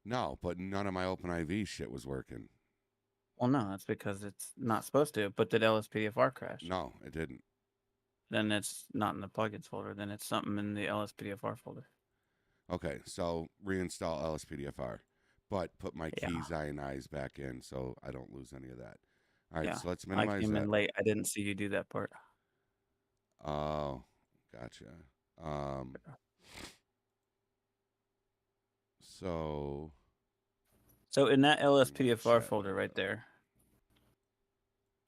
No, but none of my OpenIV shit was working. Well, no, that's because it's not supposed to. But did LSPDFR crash? No, it didn't. Then it's not in the plugins folder. Then it's something in the LSPDFR folder. Okay, so reinstall LSPDFR, but put my keys INIs back in so I don't lose any of that. All right, so let's minimize I came that. in late. I didn't see you do that part. Oh, gotcha. So in that LSPDFR check. folder right there,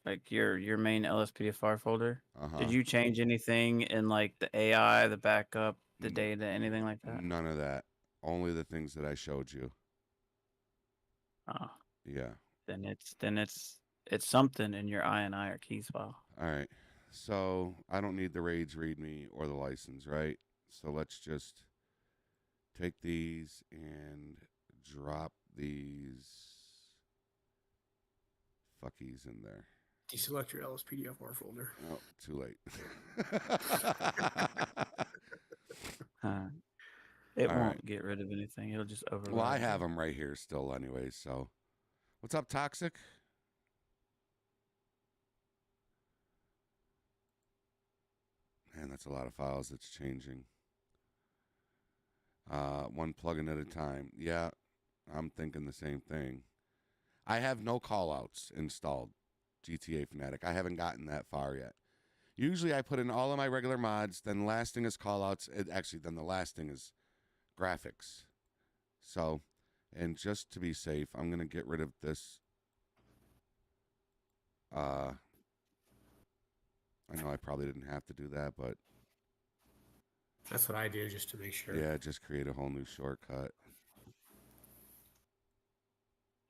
like your main LSPDFR folder, did you change anything in like the AI, the backup, the data, anything like that? None of that. Only the things that I showed you. Oh, yeah. Then it's something in your INI or keys file. All right. So I don't need the RAIDs README or the license, right? So let's just take these and drop these fuckies in there. Deselect your LSPDFR folder. Oh, too late. It won't get rid of anything. It'll just override. Well, I have them right here still anyway, so. What's up, Toxic? Man, that's a lot of files that's changing. One plugin at a time. Yeah, I'm thinking the same thing. I have no callouts installed, GTA Fanatic. I haven't gotten that far yet. Usually I put in all of my regular mods, then the last thing is callouts. Then the last thing is graphics. So, and just to be safe, I'm going to get rid of this. I know I probably didn't have to do that, but that's what I do just to make sure. Yeah, just create a whole new shortcut.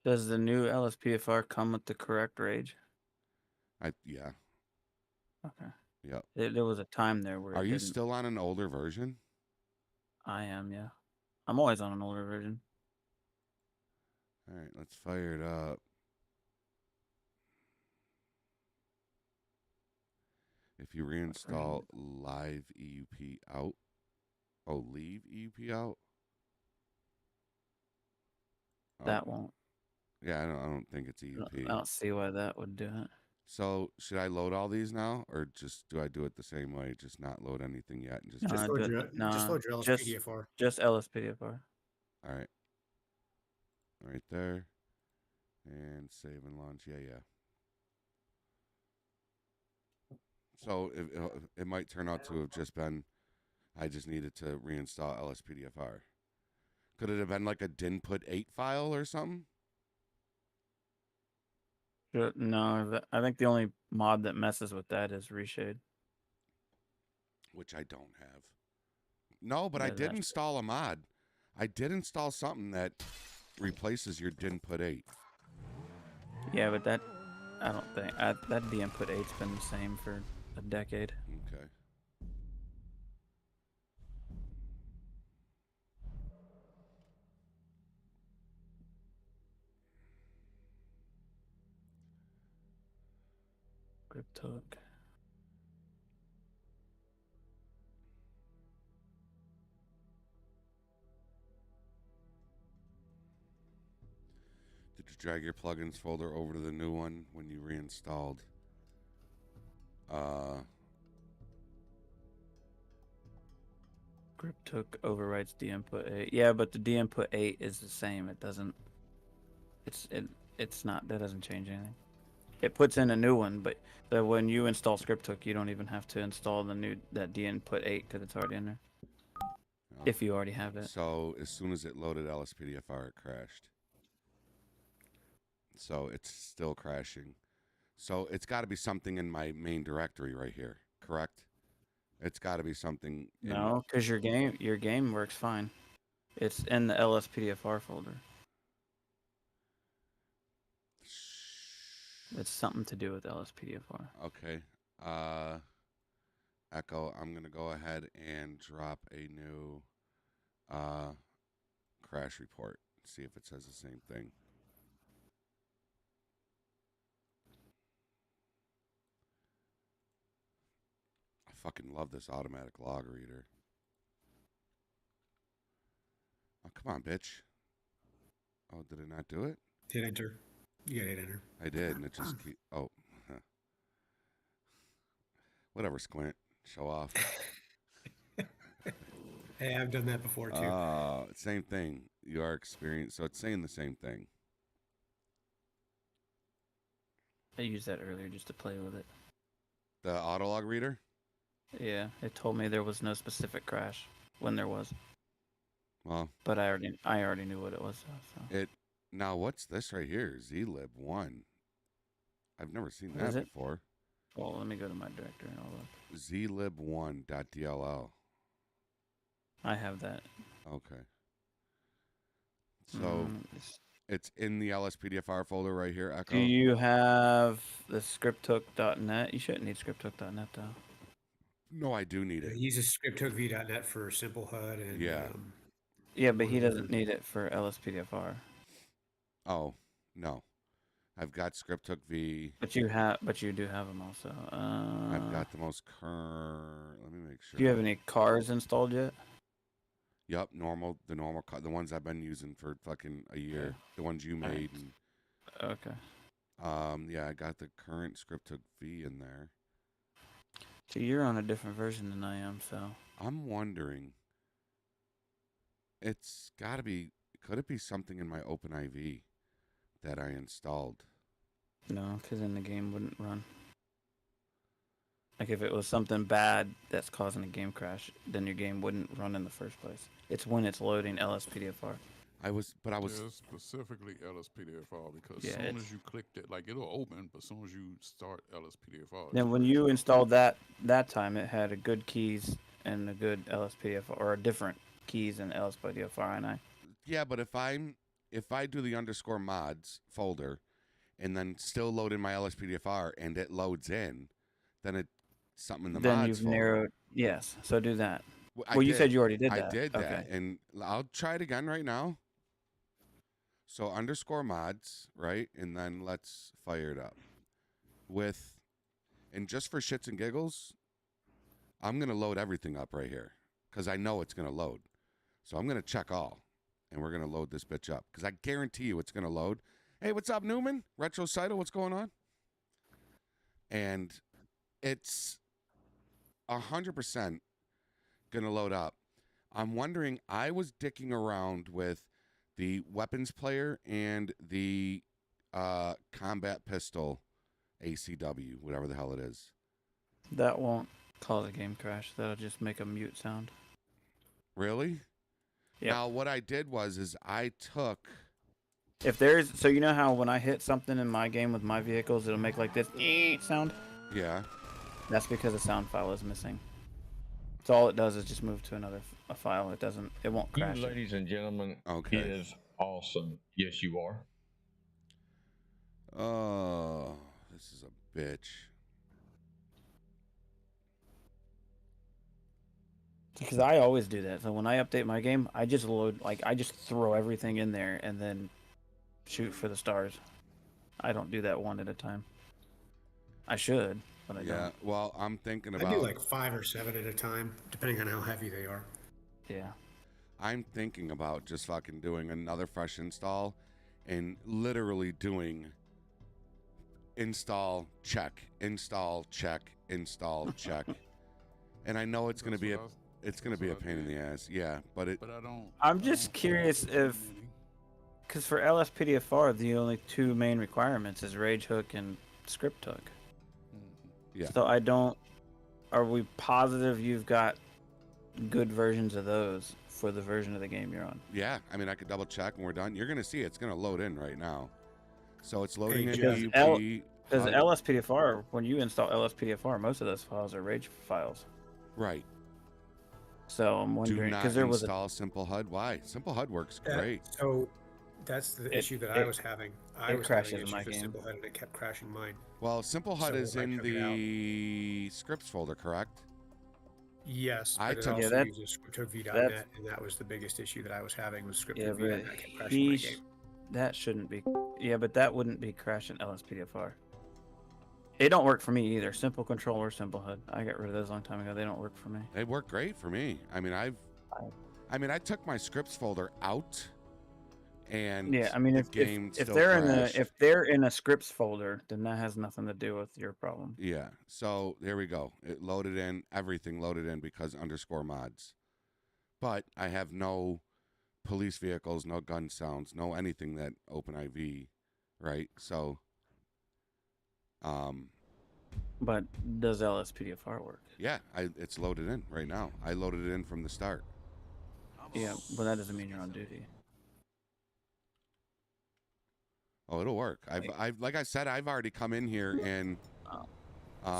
Does the new LSPDFR come with the correct rage? Yeah. Okay. Yep. There was a time there where. Are you still on an older version? I am, yeah. I'm always on an older version. All right, let's fire it up. If you reinstall live EUP out. Oh, leave EUP out? That won't. Yeah, I don't think it's EUP. I don't see why that would do it. So should I load all these now, or just do I do it the same way, just not load anything yet, and just load your LSPDFR. Just LSPDFR. All right, right there, and save and launch. Yeah. So it might turn out to have just been, I just needed to reinstall LSPDFR. Could it have been like a dinput 8 file or something? No, I think the only mod that messes with that is Reshade. Which I don't have. No, but I did install a mod. I did install something that replaces your dinput 8. Yeah, but that, I don't think, that dinput 8's been the same for a decade. Okay. Script hook. Did you drag your plugins folder over to the new one when you reinstalled? Script hook overwrites dinput 8. Yeah, but the dinput 8 is the same. It doesn't. It's not. That doesn't change anything. It puts in a new one, but when you install script hook, you don't even have to install that dinput 8 because it's already in there. If you already have it. So as soon as it loaded LSPDFR, it crashed. So it's still crashing. So it's got to be something in my main directory right here, correct? It's got to be something. No, because your game works fine. It's in the LSPDFR folder. It's something to do with LSPDFR. Okay. Echo, I'm going to go ahead and drop a new crash report. See if it says the same thing. I fucking love this automatic log reader. Oh, come on, bitch. Oh, did it not do it? Hit enter. You gotta hit enter. I did, and it just keep. Oh. Whatever, Squint. Show off. Hey, I've done that before too. Same thing. You are experienced, so it's saying the same thing. I used that earlier just to play with it. The autolog reader? Yeah, it told me there was no specific crash when there was. Well, but I already knew what it was. So. Now what's this right here? zlib1. I've never seen that before. Well, let me go to my directory and all that. zlib1.dll. I have that. Okay. So it's in the LSPDFR folder right here, Echo? Do you have the scripthook.net? You shouldn't need scripthook.net though. No, I do need it. He uses scripthook.net for simple HUD and yeah, but he doesn't need it for LSPDFR. Oh, no. I've got scripthook V. But you do have them also. I've got the most current. Let me make sure. Do you have any cars installed yet? Yep, the ones I've been using for fucking a year. Okay. The ones you made. Right. Okay. Yeah, I got the current scripthook V in there. So you're on a different version than I am, so. I'm wondering. It's got to be. Could it be something in my OpenIV that I installed? No, because then the game wouldn't run. Like if it was something bad that's causing a game crash, then your game wouldn't run in the first place. It's when it's loading LSPDFR. I was specifically LSPDFR because as soon as you clicked it, like it'll open, but as soon as you start LSPDFR. Then when you installed that time, it had a good keys and a good LSPDFR or different keys and LSPDFR, and Yeah, but if I do the underscore mods folder, and then still load in my LSPDFR and it loads in, then it's something in the then mods you've folder. narrowed. Yes, so do that. Well, you said you already did that. I did that, and I'll try it again right now. So underscore mods, right, and then let's fire it up and just for shits and giggles, I'm gonna load everything up right here because I know it's gonna load. So I'm gonna check all. And we're going to load this bitch up. Because I guarantee you it's going to load. Hey, what's up, Newman? Retrocytal, what's going on? And it's 100% going to load up. I'm wondering, I was dicking around with the weapons player and the combat pistol ACW, whatever the hell it is. That won't cause a game crash. That'll just make a mute sound. Really? Yep. Now, what I did was I took... So you know how when I hit something in my game with my vehicles, it'll make like this sound? Yeah. That's because a sound file is missing. So all it does is just move to a file. It won't crash. You ladies and gentlemen, okay. Is awesome. Yes, you are. Oh, this is a bitch. Because I always do that. So when I update my game, I just throw everything in there and then shoot for the stars. I don't do that one at a time. I should, but I Yeah. don't. Well, I'm thinking I about. do like 5 or 7 at a time, depending on how heavy they are. Yeah. I'm thinking about just fucking doing another fresh install, and literally doing install check, install check, install check. And I know it's gonna be a pain in the ass. Yeah, but it. But I don't. I'm I just don't curious follow too if- many. Because for LSPDFR, the only 2 main requirements is rage hook and script hook. Yeah. So I don't. Are we positive you've got good versions of those for the version of the game you're on? Yeah, I mean, I could double check when we're done. You're gonna see it's gonna load in right now. So it's loading Hey, in Jeff. EUP. Because LSPDFR, when you install LSPDFR, most of those files are rage files. Right. So I'm Do wondering not because there was install Simple HUD. Why? Simple HUD works That- great. So that's the It- issue that I it- was having. I it was crashes having in my issues with game. Simple HUD, and it kept crashing mine. Well, Simple HUD So is I in took it out. the scripts folder, correct? Yes, I but it took- Yeah, also that- uses scriptv.net, that's- and that was the biggest issue that I was having was Yeah, scriptv, but and that kept crashing my game. that shouldn't be. Yeah, but that wouldn't be crashing LSPDFR. It don't work for me either. Simple Control or Simple HUD. I got rid of those a long time ago. They don't work for me. They work great for me. I mean, I took my scripts folder out, and Yeah, I mean, the if game if still they're crashed. if they're in a scripts folder, then that has nothing to do with your problem. Yeah. So there we go. It loaded in. Everything loaded in because _mods. But I have no police vehicles, no gun sounds, no anything that OpenIV, right? So, But does LSPDFR work? yeah, it's loaded in right now. I loaded it in from the start. Yeah, but that doesn't mean you're on duty. Oh, it'll work. I've like I said, I've already come in here and.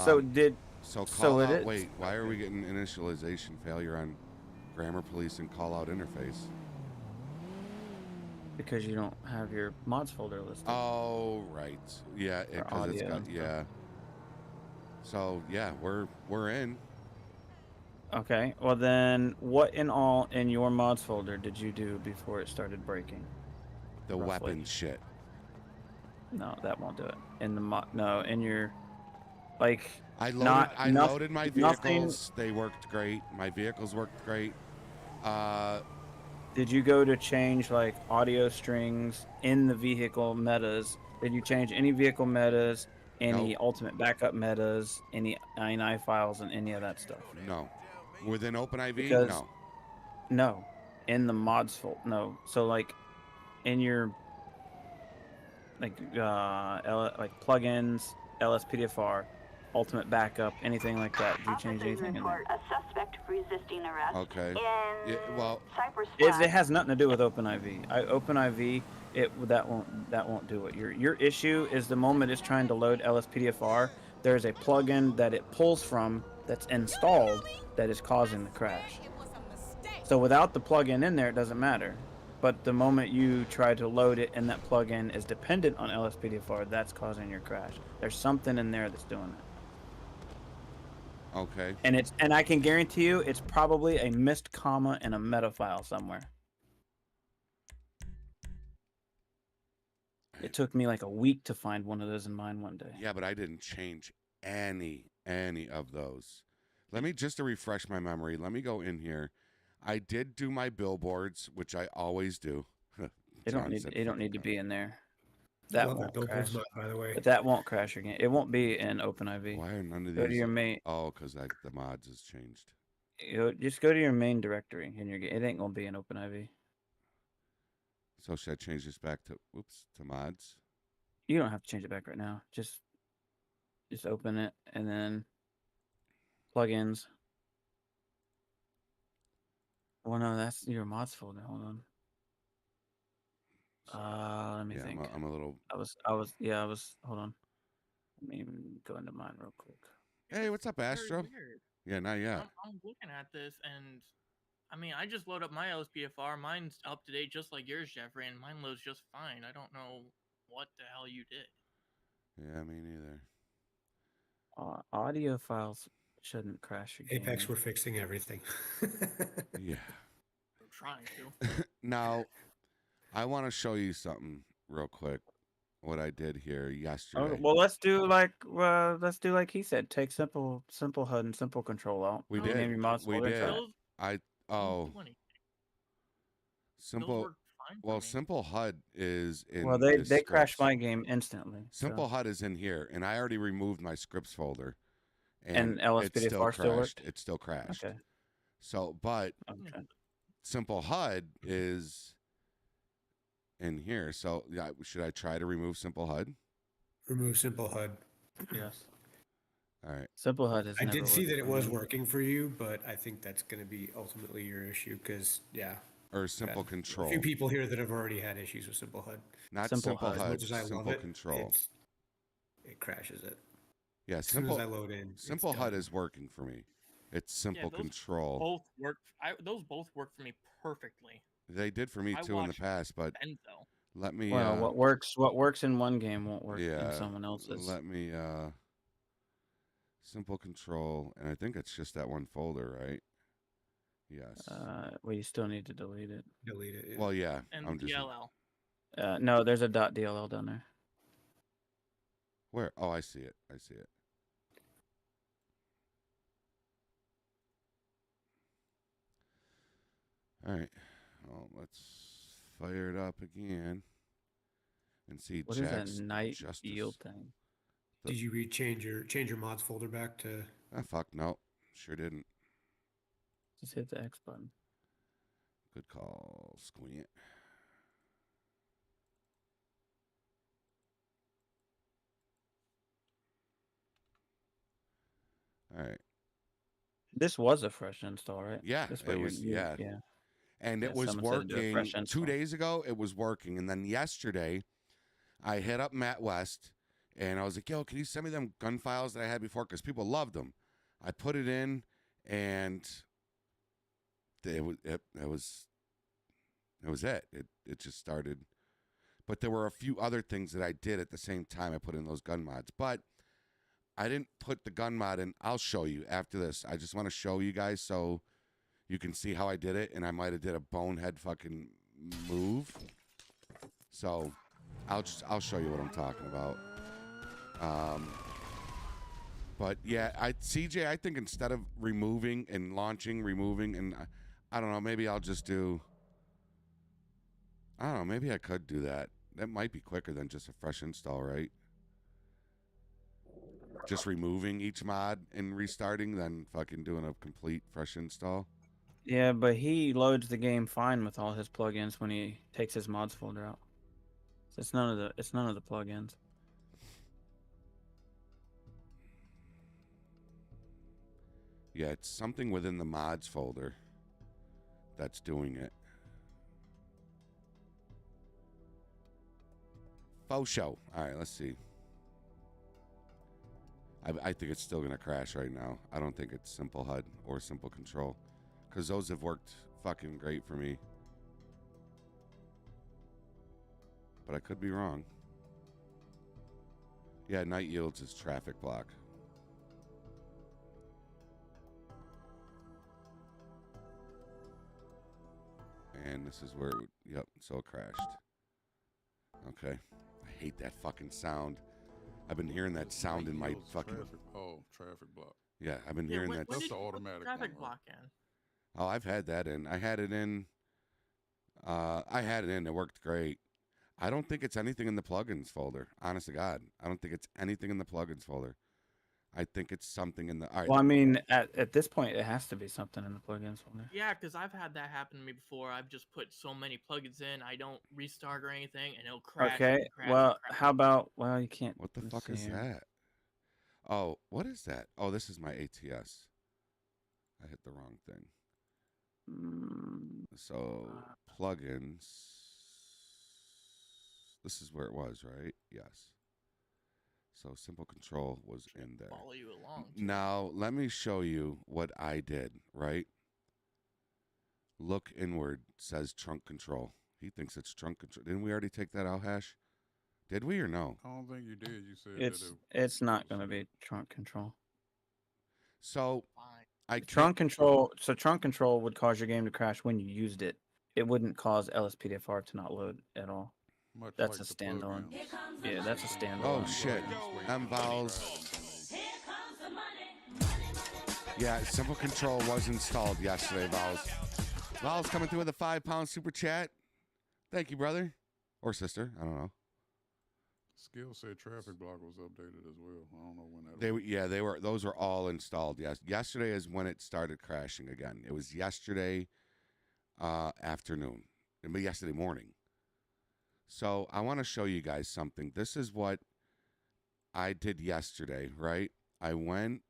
So did So call so it out. is- Wait, why are we getting initialization failure on grammar police and call out interface? because you don't have your mods folder listed. Oh, right. Yeah, For because it's audio got and stuff. yeah. So yeah, we're in. Okay, well then, what in all in your mods folder did you do before it started breaking? The Roughly. weapon shit. No, that won't do it. In the no, in your like I loaded. Not- I noth- loaded my nothing- vehicles. They worked great. My vehicles worked great. did you go to change like audio strings in the vehicle metas? Did you change any vehicle metas, any Nope. ultimate backup metas, any INI files, and any of that stuff? No. Within OpenIV, Because- no. No, in the mods folder. No, so like in your like like plugins, LSPDFR, ultimate backup, anything like that. Did you change anything in there? A suspect resisting arrest Okay. in Yeah, well, Cypress It has nothing to do with OpenIV. OpenIV, that won't do it. Your issue is the moment it's trying to load LSPDFR, there's a plugin that it pulls from that's installed that is causing the crash. So without the plugin in there, it doesn't matter. But the moment you try to load it and that plugin is dependent on LSPDFR, that's causing your crash. There's something in there that's doing it. okay. And I can guarantee you it's probably a missed comma in a meta file somewhere. It took me like a week to find one of those in mine one day. Yeah, but I didn't change any of those. Let me just to refresh my memory. Let me go in here. I did do my billboards, which I always do. It don't need to be in there. That Love won't billboards crash. mod, by the way. But that won't crash your game. It won't be in OpenIV. Why are none of Go to these? your main. Oh, because the mods has changed. Just go to your main directory in your game. It ain't gonna be in OpenIV. So should I change this back to mods? You don't have to change it back right now. Just open it and then plugins. Well, no, that's your mods folder. Hold on. Let me Yeah, think. I'm a little. I was. Hold on. Let me even go into mine real quick. Hey, what's up, Very Astro? weird. Yeah, not yet. I'm looking at this, and I mean, I just load up my LSPDFR. Mine's up to date, just like yours, Jeffrey, and mine loads just fine. I don't know what the hell you did. Yeah, me neither. Audio files shouldn't crash your game. Apex, we're fixing everything. Yeah. I'm trying to. Now, I want to show you something real quick. what I did here Oh, yesterday. well, let's do like he said. Take simple HUD and simple control out. We Oh, did. Rename your mods We folder and try did. it. Those I oh 20. Those simple. work fine for Well, me. simple HUD is in. Well, is they crashed scripts. my game instantly. Simple So. HUD is in here, and I already removed my scripts folder, And it still LSPDFR still crashed. worked. It still crashed. Okay. So, but Okay. simple HUD is in here. So, yeah, should I try to remove simple HUD? Remove simple HUD. Yes. All right. Simple HUD is. I never did see worked that it for was me. working for you, but I think that's going to be ultimately your issue because, yeah. Or simple had control. A few people here that have already had issues with simple HUD. Not Simple simple HUD. As HUD. much as I Simple love it, control. it crashes it. Yeah, As soon as simple. I load in, it's Simple HUD done. is working for me. It's simple those control. Both work. Those both work for me perfectly. They did for me I too in the watched past, but Benzo. let me. Well, what works in one game won't work in Yeah. someone else's. Let me. Simple control, and I think it's just that one folder, right? Yes. Well, you still need to delete it. Delete it. Yeah. Well, yeah. And I'm just. DLL. No, there's a .dll down there. Where? Oh, I see it. I see it. All right. Well, let's fire it up again and see. What is that Jack's night justice. yield thing? Did you change your mods folder back to? Ah, fuck no. Sure didn't. Just hit the X button. Good call, Squint. All right. This was a fresh install, right? Yeah, This it what was. you're- Yeah. yeah. And Yeah, it was someone said to do a working. fresh 2 install. days ago, it was working. And then yesterday, I hit up Matt West and I was like, yo, can you send me them gun files that I had before? Because people loved them. I put it in and it was it. It just started. But there were a few other things that I did at the same time I put in those gun mods. But I didn't put the gun mod in. I'll show you after this. I just want to show you guys so you can see how I did it. And I might have did a bonehead fucking move. So I'll show you what I'm talking about. But yeah, CJ, I think instead of removing and launching, I don't know, maybe I'll just do. I don't know, maybe I could do that. That might be quicker than just a fresh install, right? Just removing each mod and restarting, then fucking doing a complete fresh install. Yeah, but he loads the game fine with all his plugins when he takes his mods folder out. So it's none of the plugins. Yeah, it's something within the mods folder that's doing it. Faux show. All right, let's see. I think it's still going to crash right now. I don't think it's simple HUD or simple control because those have worked fucking great for me. But I could be wrong. Yeah, night yields is traffic block. And this is where, yep, so it crashed. Okay. I hate that fucking sound. I've been hearing that sound in my Yields fucking... traffic block. Yeah, I've been hearing that. That's did the you put automatic traffic one, block right? in? Oh, I've had that in. I had it in. It worked great. I don't think it's anything in the plugins folder. Honest to God. I don't think it's anything in the plugins folder. I think it's something in the... All right. Well, I mean, at this point, it has to be something in the plugins folder. Yeah, because I've had that happen to me before. I've just put so many plugins in, I don't restart or anything, and it'll crash. Okay, and crash well, and crash. how about... Well, you can't... What the let's fuck see is here. that? Oh, what is that? Oh, this is my ATS. I hit the wrong thing. So, plugins. This is where it was, right? Yes. So, simple control was in there. Follow you along. too. Now, let me show you what I did, right? Look inward says trunk control. He thinks it's trunk control. Didn't we already take that out, Hash? Did we or no? I don't think you did. You said It's not going to be trunk control. So, Fine. Trunk control would cause your game to crash when you used it. It wouldn't cause LSPDFR to not load at all. Much That's like a the plugins. standalone. Yeah, that's a standalone. Oh shit. Vowels. Yeah, Simple Control was installed yesterday, Vowels. Vowels coming through with a £5 super chat. Thank you, brother. Or sister. I don't know. Skill said traffic block was updated as well. I don't know when that. They were. Those were all installed. Yes, yesterday is when it started crashing again. It was yesterday afternoon, but yesterday morning. So I want to show you guys something. This is what I did yesterday. Right, I went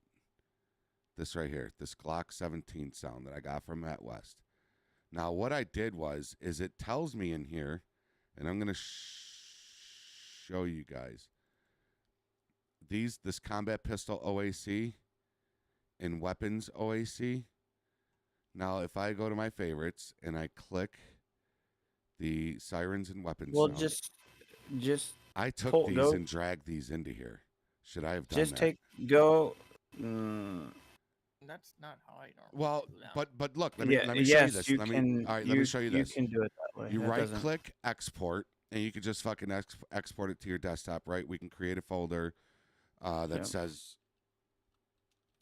this right here. This Glock 17 sound that I got from Matt West. Now what I did is it tells me in here, and I'm gonna show you guys. This combat pistol OAC and weapons OAC. Now, if I go to my favorites and I click the sirens and weapons, Well, sound, just I took pull- these go- and dragged these into here. Should I have done just that? take go. Mm, That's not how I normally Well, do that. but look, let me show you yes, this. you Let me can. all right. Let me show you this. You can do it that way. You That right doesn't- click export, and you can just fucking export it to your desktop. Right? We can create a folder that Yep. says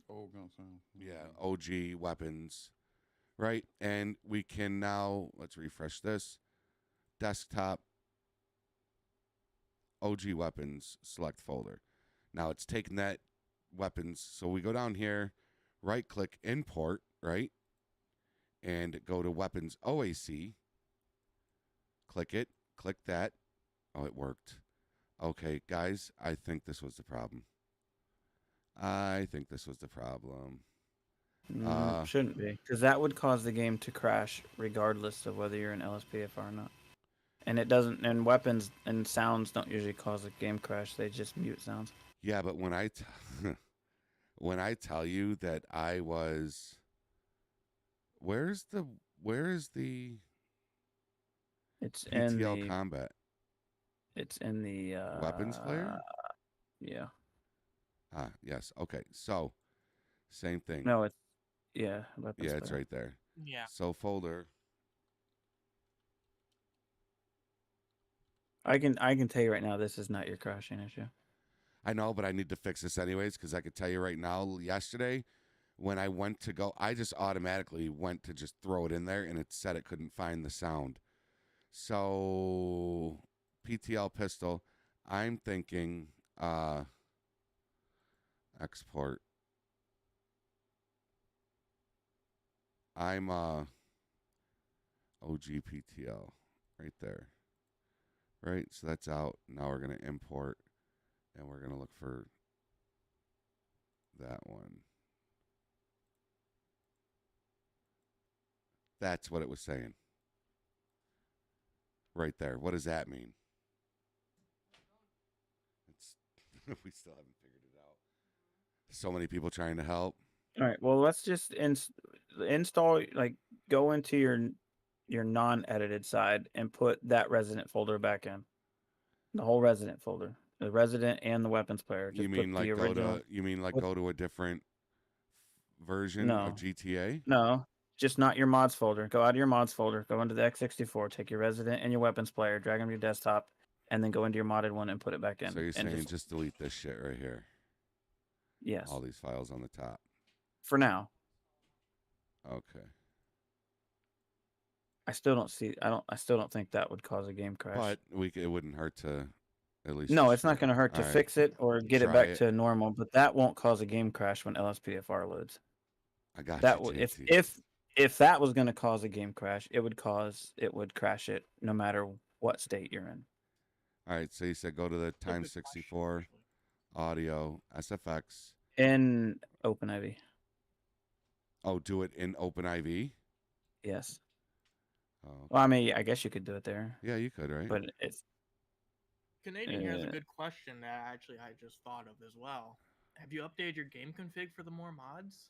Old gun sound. yeah, OG weapons, right? And we can now, let's refresh this, desktop, OG weapons, select folder. Now it's taking that weapons, so we go down here, right click, import, right? And go to weapons OAC, click it, click that. Oh, it worked. Okay, guys, I think this was the problem. Shouldn't be, because that would cause the game to crash regardless of whether you're in LSPDFR or not. And it doesn't. And weapons and sounds don't usually cause a game crash. They just mute sounds. Yeah, but when I when I tell you that I was, where is the It's in PTL the. combat It's in the weapons player? Yeah. Ah, yes. Okay, so same thing. No, it's weapons. Yeah, it's player. right there. Yeah. So folder. I can tell you right now, this is not your crashing issue. I know, but I need to fix this anyways because I could tell you right now. Yesterday, when I went to go, I just automatically went to just throw it in there, and it said it couldn't find the sound. So PTL pistol. I'm thinking export. I'm OGPTL right there. Right, so that's out. Now we're gonna import, and we're gonna look for that one. That's what it was saying. Right there. What does that mean? It's we still haven't figured it out. So many people trying to help. All right. Well, let's just install. Like, go into your non-edited side and put that resident folder back in. The whole resident folder, the resident and the weapons player. Just You mean put like the original. go to a different version No. of GTA? No, just not your mods folder. Go out of your mods folder. Go into the x64. Take your resident and your weapons player. Drag them to your desktop, and then go into your modded one and put it back in. So you're and saying just delete this shit right here. Yes. All these files on the top. For now. Okay. I still don't think that would cause a game crash. But it wouldn't hurt to at least. No, it's not going to hurt to All right. fix it or get it Try back it. to normal, but that won't cause a game crash when LSPDFR loads. I got That you, would JT. if that was going to cause a game crash, it would crash it no matter what state you're in. All right, so you said go to the times 64 audio SFX. In OpenIV. Oh, do it in OpenIV? Yes. Oh. Well, I mean, I guess you could do it there, Yeah, you could, right? but it's Canadian here has a good question that actually I just thought of as well. Have you updated your game config for the more mods?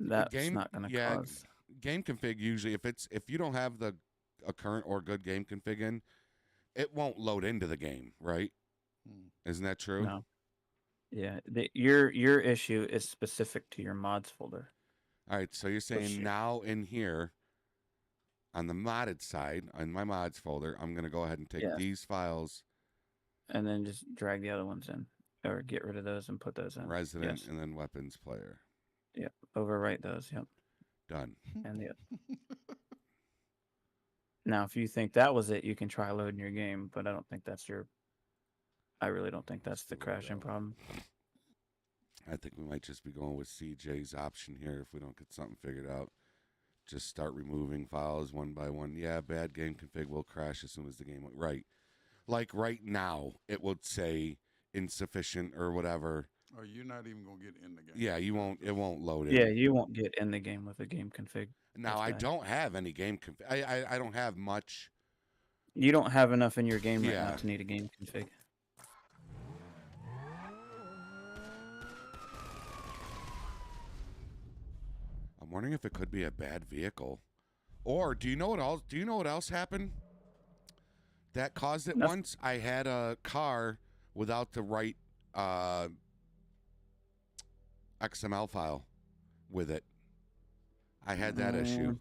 that's not going to cause. Game config usually if you don't have a current or good game config in, it won't load into the game, right? Isn't that true? No. Yeah, your issue is specific to your mods folder. All right, so you're saying now in here, on the modded side, on my mods folder, I'm going to go ahead and take Yeah. these files, And then just drag the other ones in, or get rid of those and put those in. resident, Yes. and then weapons player. Yep. Overwrite those. Yep. Done. And the. Now, if you think that was it, you can try loading your game, but I don't think that's your. I really don't think that's the crashing problem. I think we might just be going with CJ's option here if we don't get something figured out. Just start removing files one by one. Yeah, bad game config will crash as soon as the game. Right. Like right now, it would say insufficient or whatever. Or you're not even gonna get in the game. Yeah, you won't. It won't load it. Yeah, you won't get in the game with a game config. Now That's I bad. don't have any game config. I don't have much. You don't have enough in your game right Yeah. now to need a game config. I'm wondering if it could be a bad vehicle, or do you know what else? Do you know what else happened? That caused it Nothing. once. I had a car without the right XML file with it. I had that issue.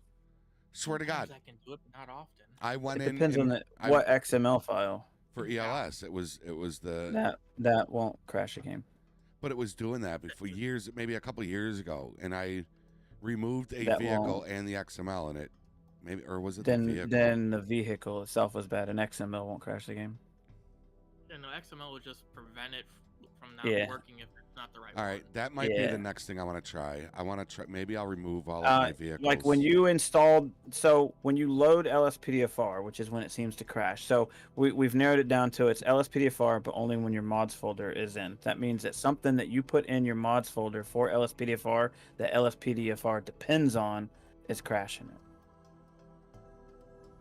Swear to God, Sometimes I can do it, but not often. I went It in. depends on and what XML file. for ELS. It was the That won't crash a game. but it was doing that before years, maybe a couple years ago, and I removed a That vehicle won't. and the XML in it. Maybe, or was it the Then vehicle? then the vehicle itself was bad. An XML won't crash the game. Yeah, no, XML will just prevent it from not Yeah. working if it's not the right All right, one. that might be Yeah. the next thing I want to try. I want to try. Maybe I'll remove all of my vehicles. Like when you installed, so when you load LSPDFR, which is when it seems to crash. So we've narrowed it down to it's LSPDFR, but only when your mods folder is in. That means that something that you put in your mods folder for LSPDFR that LSPDFR depends on is crashing it.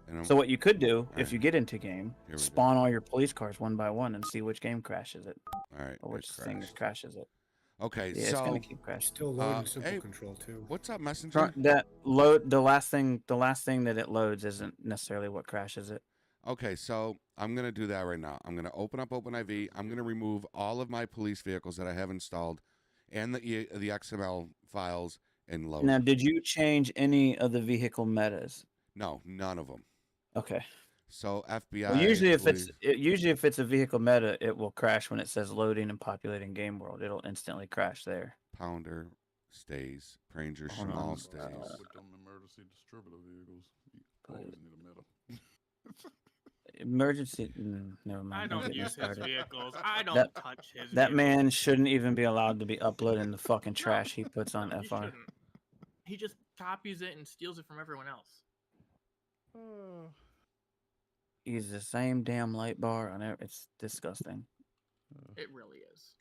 And I'm- So what you could do, Alright. if you get into game, Here we go. spawn all your police cars one by one and see which game crashes it, all right, or it which thing crashed. crashes it. Okay, Yeah, it's so gonna keep crashing. Still loading Uh, simple hey, control too. what's up, Messenger? That load the last thing that it loads isn't necessarily what crashes it. Okay, so I'm gonna do that right now. I'm gonna open up OpenIV. I'm gonna remove all of my police vehicles that I have installed, and the XML files and load. Now, did you change any of the vehicle metas? No, none of them. Okay. So FBI. Well, usually if police- it's a vehicle meta, it will crash when it says loading and populating game world. It'll instantly crash there. Pounder stays, Ranger Hold Schmal on. stays. With them emergency distributor vehicles, you always need a metal. Emergency. Never I mind. don't get me use his started. vehicles. I don't That- touch his That man vehicles. shouldn't even be allowed to be uploading the fucking No, trash he puts on no, he FR. shouldn't. He just copies it and steals it from everyone else. He's the same damn light bar on it. It's disgusting. It really is.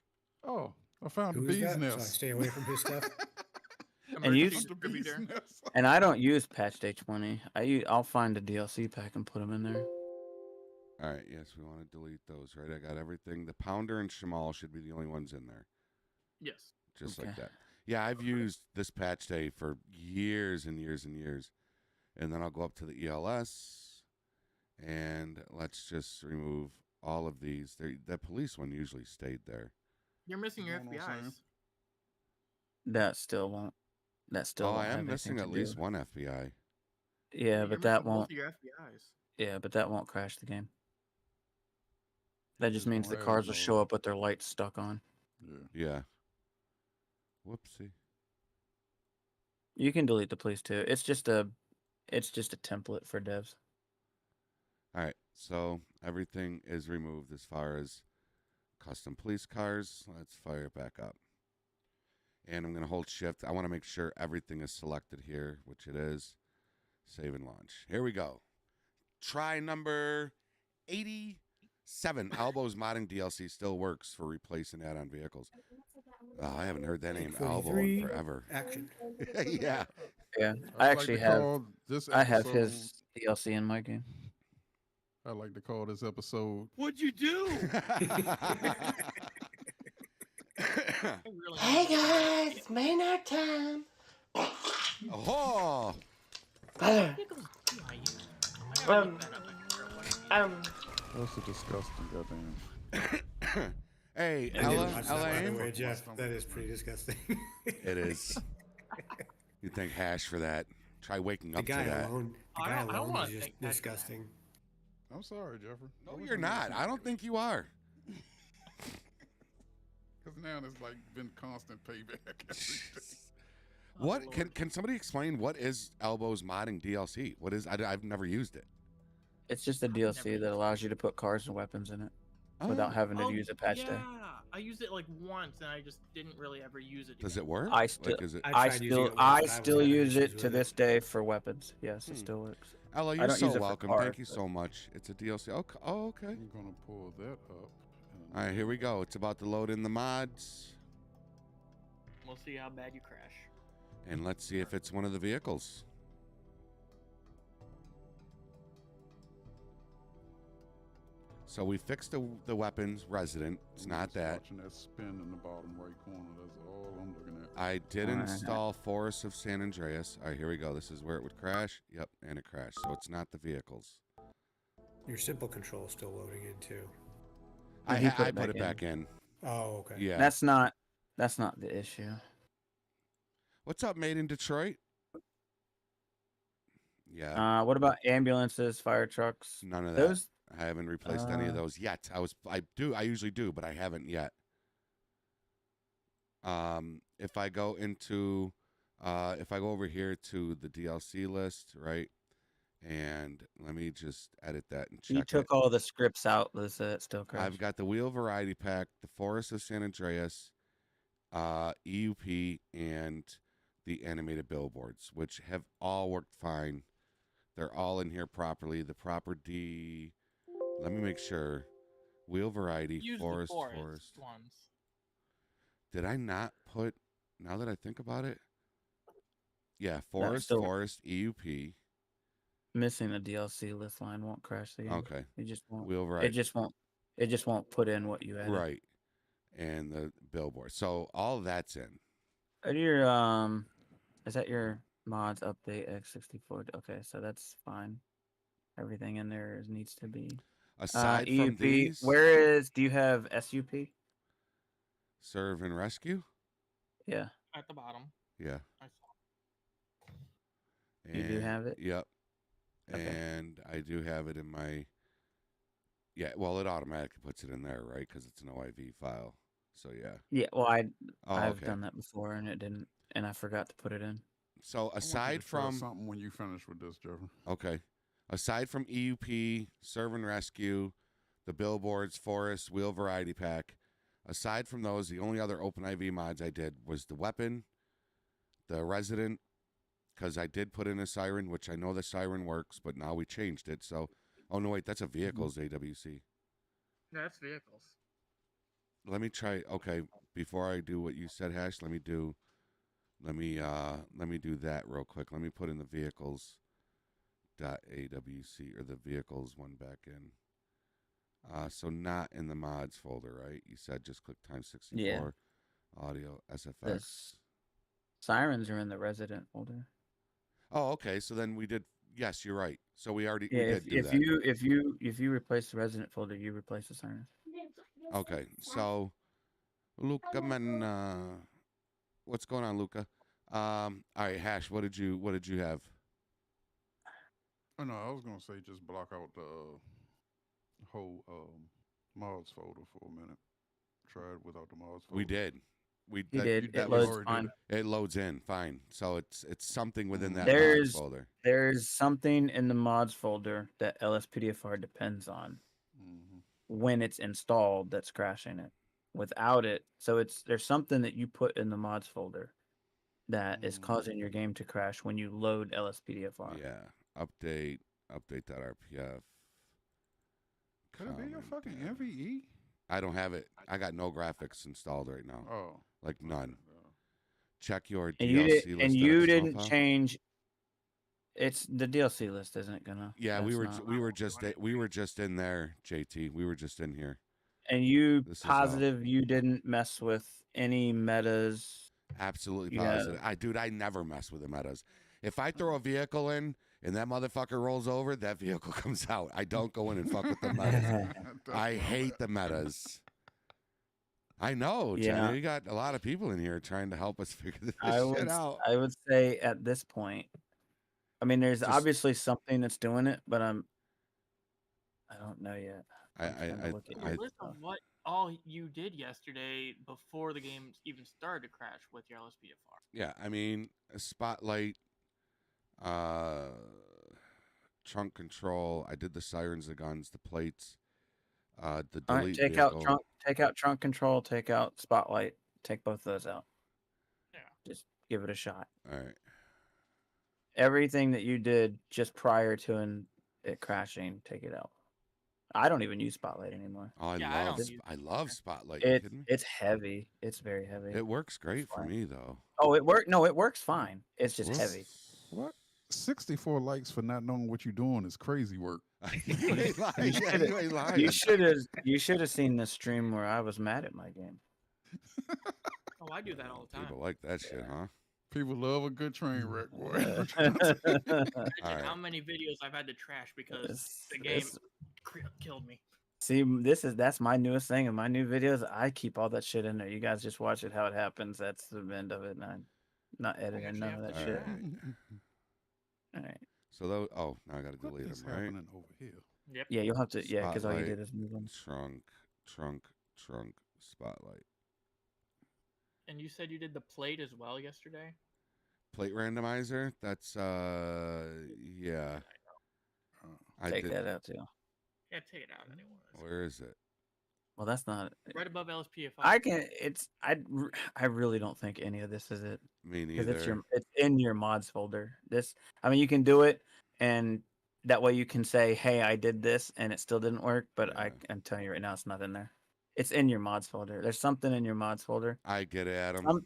Oh, I found Who the is bee's that? So I nest. stay away from his stuff. And you- Emergency The bee's distributor. nest. And I don't use patch day 20. I'll find a DLC pack and put them in there. All right, yes, we want to delete those, right? I got everything. The Pounder and Shamal should be the only ones in there, Yes. just Okay. like that. Yeah, I've used this patch day for years and years and years. And then I'll go up to the ELS, and let's just remove all of these. The police one usually stayed there. You're missing your Know what I'm saying? FBIs. That still won't. That still. Oh, won't I have am missing anything at to least do. one FBI. Yeah, You're but that missing both won't. of your FBIs. Yeah, but that won't crash the game. That just Just means the don't have cars will no- show up with their lights stuck on. Yeah. Yeah. Whoopsie. You can delete the police too. It's just a template for devs. All right, so everything is removed as far as custom police cars. Let's fire it back up. And I'm going to hold shift. I want to make sure everything is selected here, which it is. Save and launch. Here we go. Try number 87. Albo's modding DLC still works for replacing add-on vehicles. Oh, I haven't heard that name Albo in 43. forever. Action. Yeah. Yeah, I'd I like actually to have. call this I have episode- his DLC in my game. I like to call this episode What'd you do? Hey guys, it's Maynard time. Oh, Brother, Vehicles do I use? I gotta look that up. I swear what. That's a disgusting goddamn. hey, I did Ella, watch that, by the Ella, way, Jeff. That is pretty disgusting. it is. You thank Hash for that. Try waking The up to guy that. alone, the I guy don't alone wanna is just think back to that. disgusting. I'm sorry, Jeffrey. No, you're not. I don't think you are. Because now it's like been constant payback. every day. What Lord. can somebody explain what is Elbows modding DLC? What is I've never used it. It's just a I've never DLC used that it. allows you to put cars and weapons in it without Oh, having to use a patch yeah. day. I used it like once, and I just didn't really ever use it. does again. it work? I still- Like, is it? I tried using it once, but I was still having use issues it to with this day for weapons. Yes, Hmm. it still works. Ella, I you're don't so use it for welcome. cars, Thank you but- so much. It's a DLC. Okay. Oh, okay. I'm gonna pull that up. All right, here we go. It's about to load in the mods, We'll see how bad you crash. and let's see if it's one of the vehicles. So we fixed the weapons resident. It's I'm not just that. Watching that spin in the bottom right corner. That's all I'm looking at. I did Alright. install Forest of San Andreas. All right, here we go. This is where it would crash. Yep, and it crashed. So it's not the vehicles. Your simple control is still loading in too. I He put it put back it back in. Oh, okay. Yeah. That's not the issue. What's up, made in Detroit? Yeah, What about ambulances, fire trucks? none of that. Those I haven't replaced any of uh, those yet. I usually do, but I haven't yet. If I go into if I go over here to the DLC list, right? And let me just edit that and check you took it. all the scripts out, Lisa. It still crashed. I've got the wheel variety pack, the Forest of San Andreas, EUP, and the animated billboards, which have all worked fine. They're all in here properly. The property, let me make sure. Wheel variety, Use forest, the forest forest. ones. Did I not put, now that I think about it? Yeah, forest, still- forest, EUP. Missing a DLC list line won't crash the game. Okay. It just won't. Wheel variety. It just won't put in what you added. Right. And the billboard. So all that's in. Are your is that your mods update X64? Okay, so that's fine. Everything in there needs to be. Aside EUP. from these, Do you have SUP? serve and rescue. Yeah. At the bottom. Yeah. I saw. You do have it? Yep. Okay. And I do have it in my. Yeah, well, it automatically puts it in there, right? Because it's an OIV file. So yeah. Yeah. Well, Oh, I've okay. done that before and it didn't, and I forgot to put it in. So I want you aside to try from something when you finish with this, Jeffrey. okay, aside from EUP, serve and rescue, the billboards, forest, wheel variety pack. Aside from those, the only other OpenIV mods I did was the weapon, the resident, because I did put in a siren, which I know the siren works, but now we changed it. So, oh no, wait, that's a vehicles AWC. That's vehicles. Let me try. Okay, before I do what you said, Hash, let me do that real quick. Let me put in the vehicles .awc or the vehicles one back in. So not in the mods folder, right? You said just click times 64. Yeah. Audio SFX. This- Sirens are in the resident folder. Oh, okay. So then we did. Yes, you're right. So we already Yeah. we If, did do if that. if you replace the resident folder, you replace the sirens. Okay. So Luca man, what's going on, Luca? All right, Hash. What did you have? Oh no, I was gonna say just block out the whole mods folder for a minute. Try it without the mods folder. We did. You that- did. that It was- loads fine. It loads in fine. So it's something within that There's- mods folder. There's something in the mods folder that LSPDFR depends on Mm-hmm. when it's installed that's crashing it. Without it, so there's something that you put in the mods folder that is causing your game to crash when you load LSPDFR. Yeah. Update .rpf. Could it be your comment fucking there. MVE? I don't have it. I got no graphics installed right now. Oh, Like none. no. Check your And DLC you list. you didn't file. change. It's the DLC list isn't gonna. Yeah, that's we were not- we were just in there, JT. We were just in here. And you This is all. positive you didn't mess with any metas? Absolutely Yeah. positive. I never mess with the metas. If I throw a vehicle in and that motherfucker rolls over, that vehicle comes out. I don't go in and fuck with the metas. I hate the metas. I know, Yeah. Jenny. We got a lot of people in here trying to help us figure this I shit would out. I would say at this point, I mean, there's Just- obviously something that's doing it, but I don't know yet. I'm trying to look at A your list of stuff. what all you did yesterday before the game even started to crash with your LSPDFR. Yeah, I mean, a spotlight, trunk control. I did the sirens, the guns, the plates, the All delete right, take vehicle. out trunk control, take out spotlight, take both of those out. Yeah. Just give it a shot. All right. Everything that you did just prior to it crashing, take it out. I don't even use spotlight anymore. Oh, Yeah, I don't use I love spotlight. You kidding me? It's heavy. It's very heavy. It works great for fine. me though. Oh, it worked. No, it works fine. It's just Whoops. heavy. What? 64 likes for not knowing what you're doing is crazy work. You ain't lying. Yeah, you ain't lying. You should have seen the stream where I was mad at my game. Oh, I do that all the time. People like that shit, huh? People love a good train wreck, boy. Imagine Alright. how many videos I've had to trash because the game killed me. See, that's my newest thing in my new videos. I keep all that shit in there. You guys just watch it how it happens. That's the end of it. And I'm not editing none of that shit. All right. So those. Oh, now I gotta What delete is them, right? happening over here? Yep. Yeah, you'll have to. Yeah, because all you Spotlight, did is move them. Trunk, spotlight. And you said you did the plate as well yesterday? Plate randomizer. That's yeah. I Take did. that out too. Yeah, take it out anyways. Where is it? Well, that's not. Right above LSPDFR. I really don't think any of this is it. Me Because neither. it's in your mods folder. I mean, you can do it, and that way you can say, "Hey, I did this, and it still didn't work." But Yeah. I'm telling you right now, it's not in there. It's in your mods folder. There's something in your mods folder. I get it, Adam.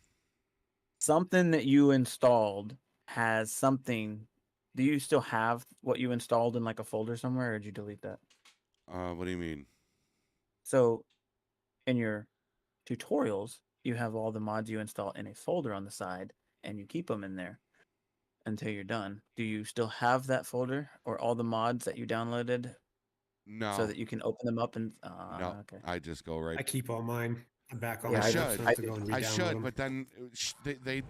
Something that you installed has something. Do you still have what you installed in like a folder somewhere, or did you delete that? What do you mean? So, in your tutorials, you have all the mods you install in a folder on the side, and you keep them in there until you're done. Do you still have that folder or all the mods that you downloaded No. so that you can open them up and? No. Okay. I just go right. I keep all mine back on. Yeah, my I stuff, should. so I have to go and I re-download should, them. but then they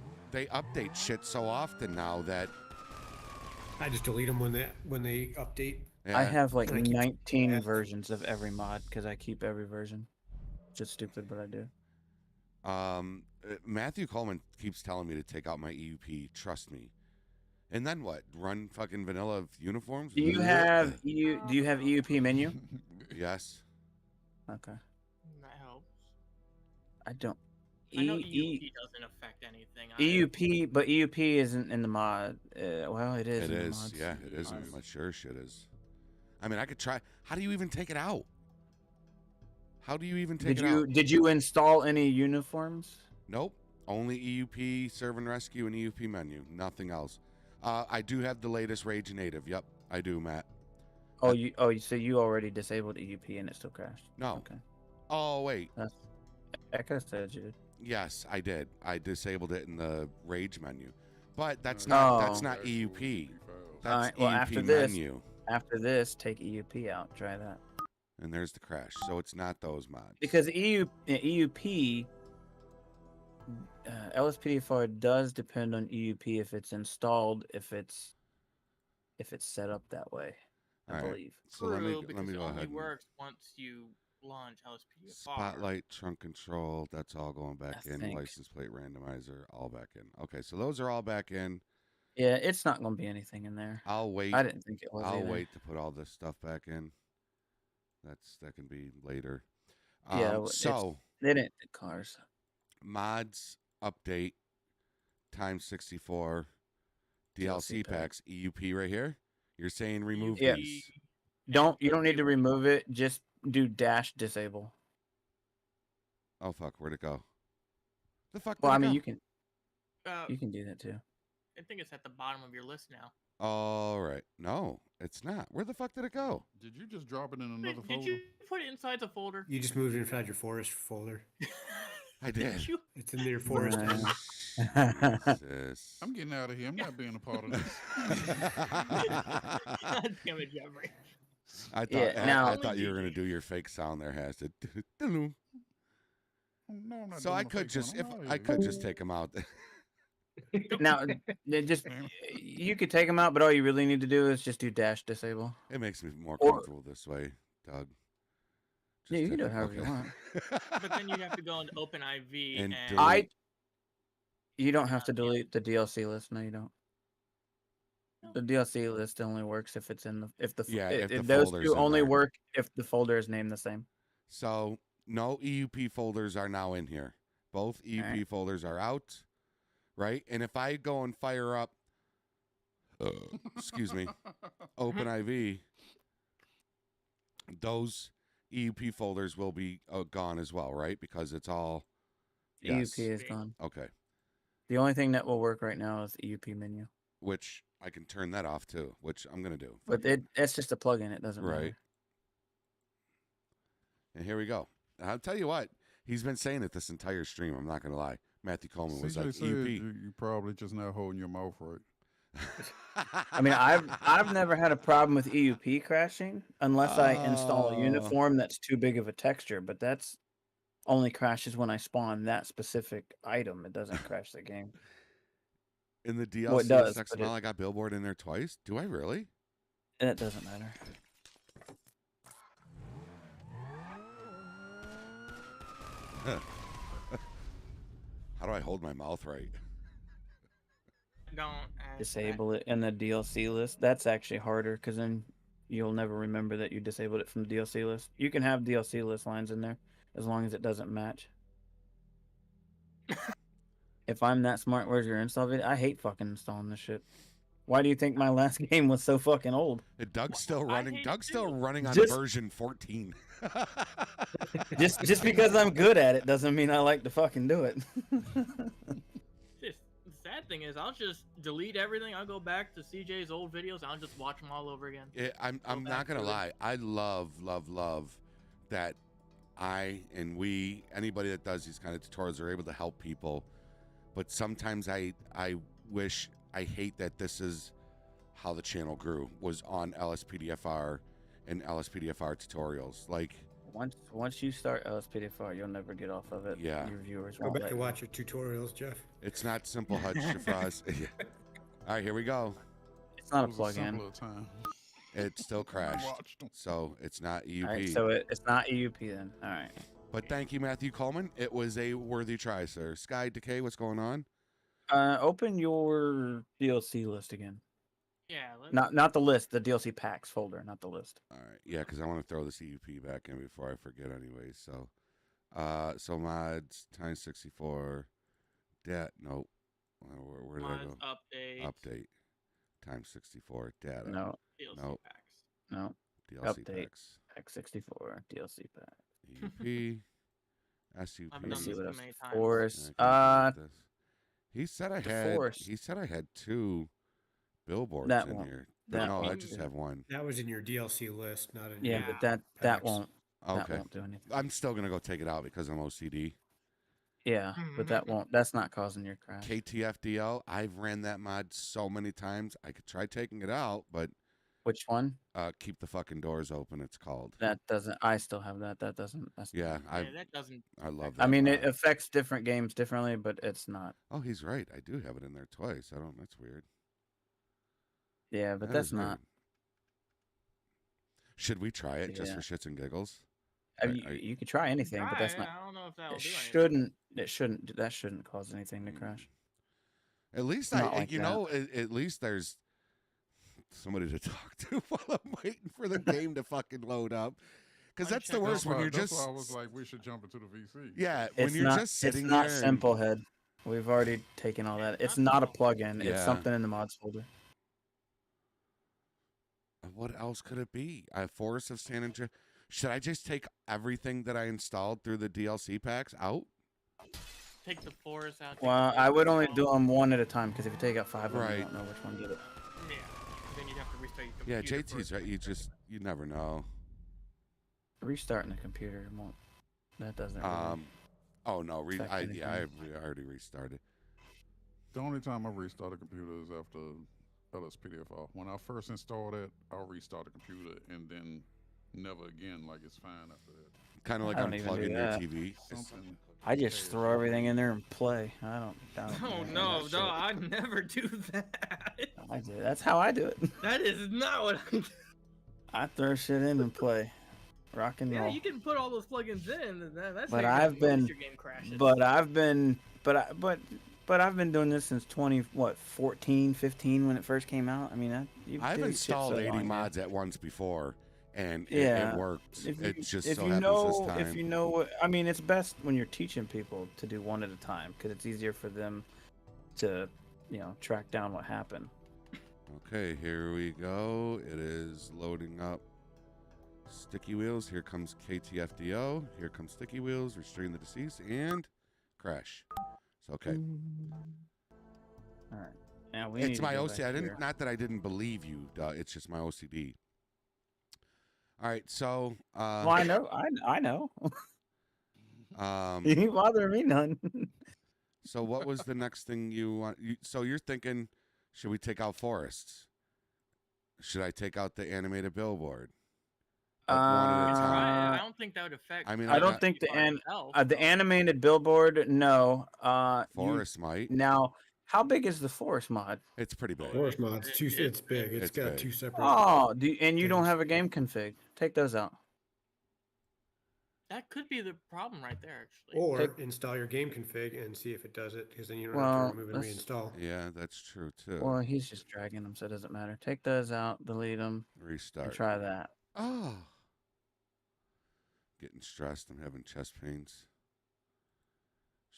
update shit so often now that I just delete them when they update. I have like I keep 19 that. versions of every mod because I keep every version. Just stupid, but I do. Matthew Coleman keeps telling me to take out my EUP. Trust me. And then what? Run fucking vanilla uniforms? Do you have EUP menu? Yes. Okay. That helps. I don't. I know EUP doesn't affect anything. EUP, but EUP isn't in the mod. Well, it is. It in the is. mods. Yeah, it is. I'm sure shit is. I mean, I could try. How do you even take it out? How do you even take it out? Did you install any uniforms? Nope. Only EUP, serve and rescue, and EUP menu. Nothing else. I do have the latest Rage Native. Yep, I do, Matt. So you already disabled EUP and it still crashed? No. Okay. Oh wait. Echo said you did. Yes, I did. I disabled it in the Rage menu, but that's not EUP. That's All right, well, EUP menu. After this, take EUP out. Try that. And there's the crash. So it's not those mods. Because EUP, LSPDFR does depend on EUP if it's installed, if it's set up that way. I believe. So let me because go it only ahead. works once you launch LSPDFR. Spotlight, trunk control. That's all going back in. think. License plate randomizer, all back in. Okay, so those are all back in. Yeah, it's not going to be anything in there. I'll wait. I didn't think it was. I'll either. wait to put all this stuff back in. That can be later. Yeah. They didn't do cars. Mods update times 64 DLC packs EUP right here. You're saying remove Yeah. these. You don't need to remove it. Just do -disable. Oh fuck, where'd it go? The fuck? Well, did I it mean, go? you can do that too. I think it's at the bottom of your list now. All right. No, it's not. Where the fuck did it go? Did you just drop it in another Did folder? you put it inside the folder? You just moved it inside your forest folder. I did. You? It's in your forest. Jesus. I'm getting out of here. I'm not being a part of this. God damn it, Jeffrey. I thought Yeah, now- I thought you were gonna do your fake sound there, has it? No, I'm not So doing I no could fake just one. I'm outta I here. could just take them out. Now, you could take them out, but all you really need to do is just do dash disable. It makes me more Or- comfortable this way, Doug. Yeah, you can do it take however you want. But then you'd have to go into Open IV And and, delete. You don't have to delete the DLC list. No, you don't. The DLC list only works if it's in the if the those folder's two in only there. work if the folder is named the same. So no EUP folders are now in here. Both EUP Alright. folders are out, right? And if I go and fire up, excuse me, Open IV, those EUP folders will be gone as well, right? Because it's all yes. EUP is gone. Okay, The only thing that will work right now is the EUP menu. which I can turn that off too, which I'm gonna do. But it's just a plugin. It doesn't Right. matter. And here we go. I'll tell you what, he's been saying it this entire stream. I'm not gonna lie. Matthew Coleman was CJ like said EUP. you probably just not holding your mouth right. I mean, I've never had a problem with EUP crashing unless I install a Oh. uniform that's too big of a texture. But that's only crashes when I spawn that specific item. It doesn't crash the game. In the DLC Well, it does, of but XML, I got Billboard in there twice. Do I really? And it doesn't matter. How do I hold my mouth right? don't ask Disable it in the DLC list. That's actually harder because then you'll never remember that you disabled it from the DLC list. You can have DLC list lines in there as long as it doesn't match. If I'm that smart, where's your install video? I hate fucking installing this shit. Why do you think my last game was so fucking old? Doug's still I running. hate Doug's still too. running on Just- version 14. Just because I'm good at it doesn't mean I like to fucking do it. The sad thing is, I'll just delete everything. I'll go back to CJ's old videos. I'll just watch them all over again. I'm Go not back gonna to it. lie. I love that I and we anybody that does these kind of tutorials are able to help people. But sometimes I wish, I hate that this is how the channel grew, was on LSPDFR and LSPDFR tutorials. Like, Once you start LSPDFR, you'll never get off of it. Yeah. Your viewers Go won't back let and you. watch your tutorials, Jeff. it's not simple Hutch Frost. All right, here we go. It's not a It was a plugin. simpler time. It still crashed, Watched 'em. so it's not EUP. All right, so it's not EUP then. All right. But thank you, Matthew Coleman. It was a worthy try, sir. Sky Decay, what's going on? Open your DLC list again. Yeah. Let's, Not the list, the DLC packs folder, not the list. All right, yeah, because I want to throw this EUP back in before I forget, anyway. So, so mods times 64. Nope. Where did I mods, go? update. Update times 64 data. No, DLC Nope. packs. no. DLC Update. packs. X64 DLC pack. EUP. SUP. I've Let me done see this what too else. many times. Forest. I can delete this. He said I the had. Forest. He said I had 2 billboards That in won't- here. that No, I won't just do. have 1. That was in your DLC list, not in Yeah, your but that packs. won't that Okay. won't do anything. I'm still gonna go take it out because I'm OCD. Yeah, but that won't. That's not causing your crash. KTFDL. I've ran that mod so many times. I could try taking it out, but Which one? keep the fucking doors open. It's called. That doesn't. I still have that. That doesn't. That's Yeah, not- Yeah, that doesn't. I love that. I mean, it mod. affects different games differently, but it's not. Oh, he's right. I do have it in there twice. I don't. That's weird. Yeah, but That that's is weird. not. Should we try it just Yeah. for shits and giggles? I mean, you could try anything, but that's Try, not. I don't know if that'll It do anything. shouldn't. It shouldn't. That shouldn't cause anything to crash. At least Not I, like you know, at least there's somebody to talk to while I'm waiting for the game to fucking load up. Because that's the Uncheck worst when you're That's just. why I was like, we should jump into the VC. Yeah, when It's you're not. just sitting It's not there. and- simple head. We've already taken all that. It's not a plugin. Yeah. It's something in the mods folder. What else could it be? Forest of San Andreas. Should I just take everything that I installed through the DLC packs out? Take the forest out. take Well, the I would only out. do them one at a time because if you take out 5 of them, Right. you don't know which one did it. Yeah. Then you'd have to restart your Yeah, computer. JT's for it. right. You never know. Restarting the computer won't. That doesn't. Really, Oh no, affect I anything. already restarted. The only time I restart a computer is after LSPDFR. When I first installed it, I'll restart the computer and then never again. Like it's fine after that. Kind of like I don't even do unplugging your that. TV. Something. I just throw everything in there and play. I don't Oh do no, that no, shit. I never do that. I do. That's how I do it. That is not what I'm doing. I throw shit in and play. Rock and Yeah, roll. you can put all those plugins in. That's But how you're I've gonna notice been- your game crashes. But I've been doing this since 14, 15 when it first came out. I mean, I've installed 80 mods at once before, and it worked. It just so happens this time. If you know what, I mean, it's best when you're teaching people to do one at a time because it's easier for them to, track down what happened. Okay, here we go. It is loading up sticky wheels. Here comes KTFDO. Here comes sticky wheels. Restrain the deceased and crash. So okay. All right. Now we need It's to my go OCD. back I didn't. here. Not that I didn't believe you. It's just my OCD. All right. So. Well, I know. I know. You ain't bothering me none. So what was the next thing you want? So you're thinking, should we take out forests? Should I take out the animated billboard? One at a time. I don't think that would affect. I mean, I don't think the animated billboard. No. Forest might. Now, how big is the forest mod? It's pretty big. Forest mod's it's big. It's got big. two separate. Oh, and you don't things. have a game config. Take those out. That could be the problem right there, actually. Or install your game config and see if it does it, because then you don't Well, have to remove and let's- reinstall. Yeah, that's true too. Well, he's just dragging them, so it doesn't matter. Take those out, delete them, Restart. and try that. Oh. Getting stressed. I'm having chest pains.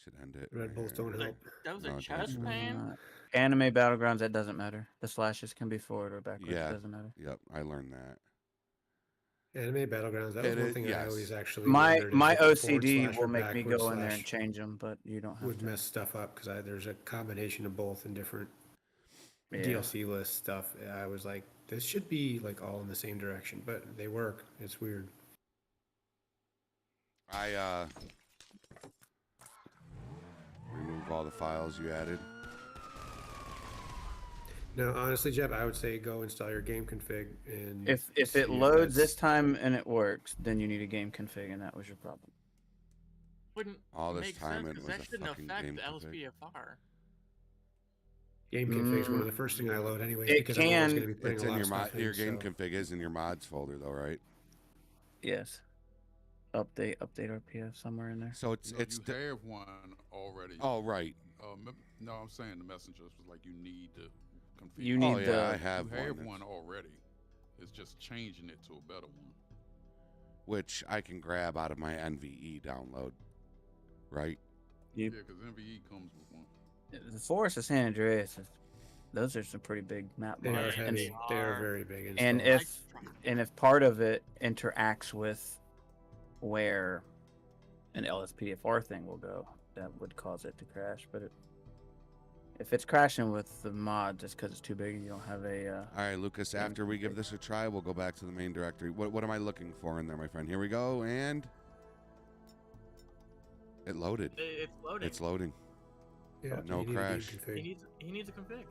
Should end it. Red right Bulls here. don't help. That was No, a it chest pain. Anime Battlegrounds, that doesn't matter. The slashes can be forward or backwards. Yeah. It doesn't matter. Yep, I learned that. Anime Battlegrounds, that was It one is- thing I yes. always actually My wondered if my the forward OCD slash will or make me backward go in there and slash change them, but you don't have would to. mess stuff up, because there's a combination of both in different Yeah. DLC list stuff. I was like, this should be like all in the same direction, but they work. It's weird. I remove all the files you added. No, honestly, Jeff, I would say go install your game config and If see it loads that's- this time and it works, then you need a game config, and that was your problem. Wouldn't All this make time sense it 'cause was that a shouldn't fucking affect game the config. LSPDFR. game config is one of the first thing I load anyways, It because I'm always can- going to be putting It's a in lot your of stuff your in, game so- config is in your mods folder though, right? Yes. Update RPF somewhere in there. So it's You have one already. Oh right. No, I'm saying the messengers was like you need to configure. You need Oh yeah, I the have you have one. one already. It's just changing it to a better one. Which I can grab out of my NVE download. Right? You- Yeah, because MVE comes with one. the Forest of San Andreas. Those are some pretty big map They are mods. And- heavy. They are very big. And installs. if part of it interacts with where an LSPDFR thing will go, that would cause it to crash. But if it's crashing with the mod just because it's too big and you don't have a All right, Lucas, after we give this a try, we'll go back to the main directory. What am I looking for in there, my friend? Here we go, and it loaded. It's loading. It's loading. Yeah, no you need a game crash. config. He needs a config.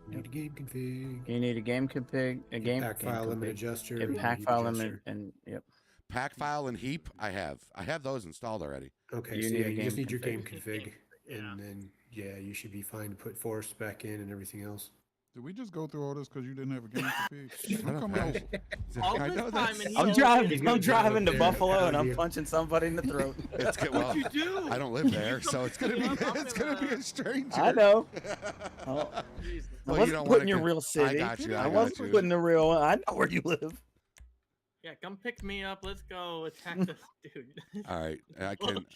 You need a game config. you need a game config, Pack file limit adjuster. a and pack heap file adjuster. limit, and yep. Pack file and heap, I have those installed already. Okay, You so need yeah, a you just game need your game config. config, Yeah. and then yeah, you should be fine to put Forest back in and everything else. Did we just go through all this because you didn't have a game config? Shut I'm up, coming Ash. over. All I this know time this. and I'm he driving. He's I'm gonna drive driving to up there. Buffalo, and How I'm do you- punching somebody in the throat. It's good. Well, What'd you do? I don't live there, You so it's gonna be come up it's with gonna be a- a stranger. I know. Oh, Jesus. I Well, you wasn't don't putting wanna your con- real city. got you, I I got wasn't you. putting the real one. I know where you live. Yeah, come pick me up. Let's go attack this dude. All right, I can.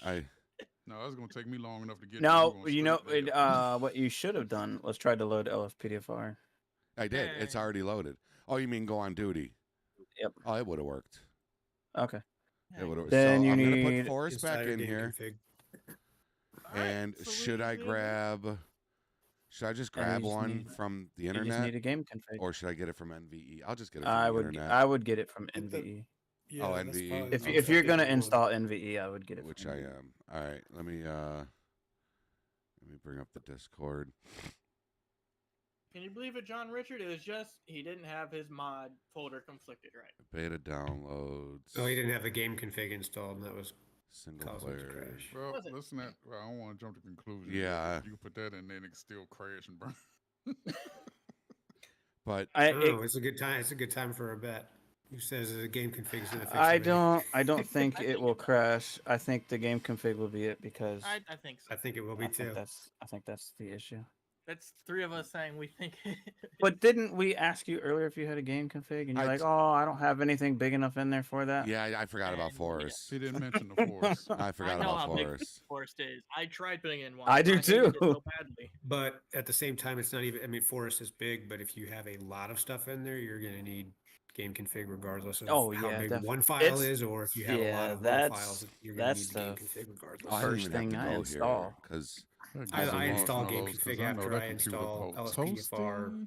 No, that's gonna take me long enough to get. No, there. We're you gonna know, straight there. what you should have done was try to load LSPDFR. I did. It's Hey. already loaded. Oh, you mean go on duty? Yep. Oh, it would have worked. Okay. It would have. Then so you I'm gonna need- put Forest Install back your in game here. config. And should I grab? Should I just And you grab just one need- from the You just internet, need a game config. or should I get it from NVE? I'll just get it from I the would internet, I would get it from NVE. Oh, NVE. If you're gonna install NVE, I would get it. which from I NVE. am. All right, let me bring up the Discord. Can you believe it, John Richard? It was just he didn't have his mod folder conflicted right. Beta downloads. Oh, he didn't have the game config installed, and that was Single causing it to player. crash. Well, Was it? listen, I don't want to jump to conclusions. Yeah. You can put that in there and it can still crash and burn. But I don't know. It's a good time. It's a good time for a bet. Who says the game config is gonna fix I everything? don't think I it think will it will. crash. I think the game config will be it because I think so. I think it will be too. I think that's the issue. That's three of us saying we think. But didn't we ask you earlier if you had a game config? And you're like, oh, I don't have anything big enough in there for that. yeah, I forgot about And, Forest. He didn't mention the forest. I forgot I know about how big Forest. Forest is. I tried putting in one. I do hated it too. so badly. But at the same time, it's not even. I mean, Forest is big, but if you have a lot of stuff in there, you're gonna need game config regardless of Oh, how yeah, big def- one file it's- is, or if you have a lot yeah, of that's- files, you're gonna that's need the game the config regardless. I First thing I install. because I install game config after I install LSPDFR,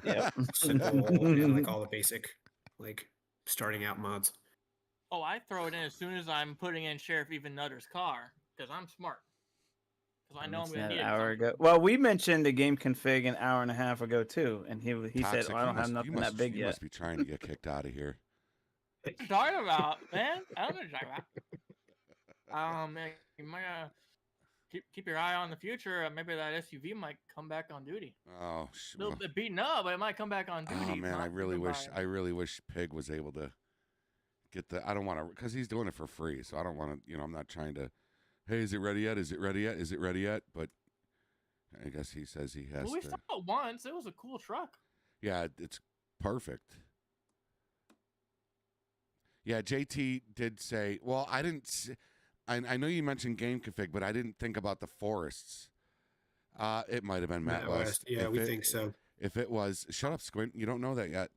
Yep. simple, and like all the basic, like starting out mods. Oh, I throw it in as soon as I'm putting in Sheriff Even Nutter's car because I'm smart. Because I know I'm Mentioned gonna that need an it. hour ago. Well, we mentioned the game config an hour and a half ago too, and he said, Toxic, oh, I don't have you nothing must, that big you yet. must be trying to get kicked out of here. What you talking about, man? I don't know what you're talking about. You might keep your eye on the future. Maybe that SUV might come back on duty. Oh, A little bit beaten up, but it might come back on duty. oh man, not I really wish Pig was able to get the. I don't want to because he's doing it for free, so I don't want to. I'm not trying to. Hey, is it ready yet? Is it ready yet? Is it ready yet? But I guess he says he has Well, we to. saw it once. It was a cool truck. Yeah, it's perfect. Yeah, JT did say. Well, I didn't. I know you mentioned game config, but I didn't think about the forests. It might have been Matt West. Yeah, If we it- think so. If it was, shut up, Squint. You don't know that yet.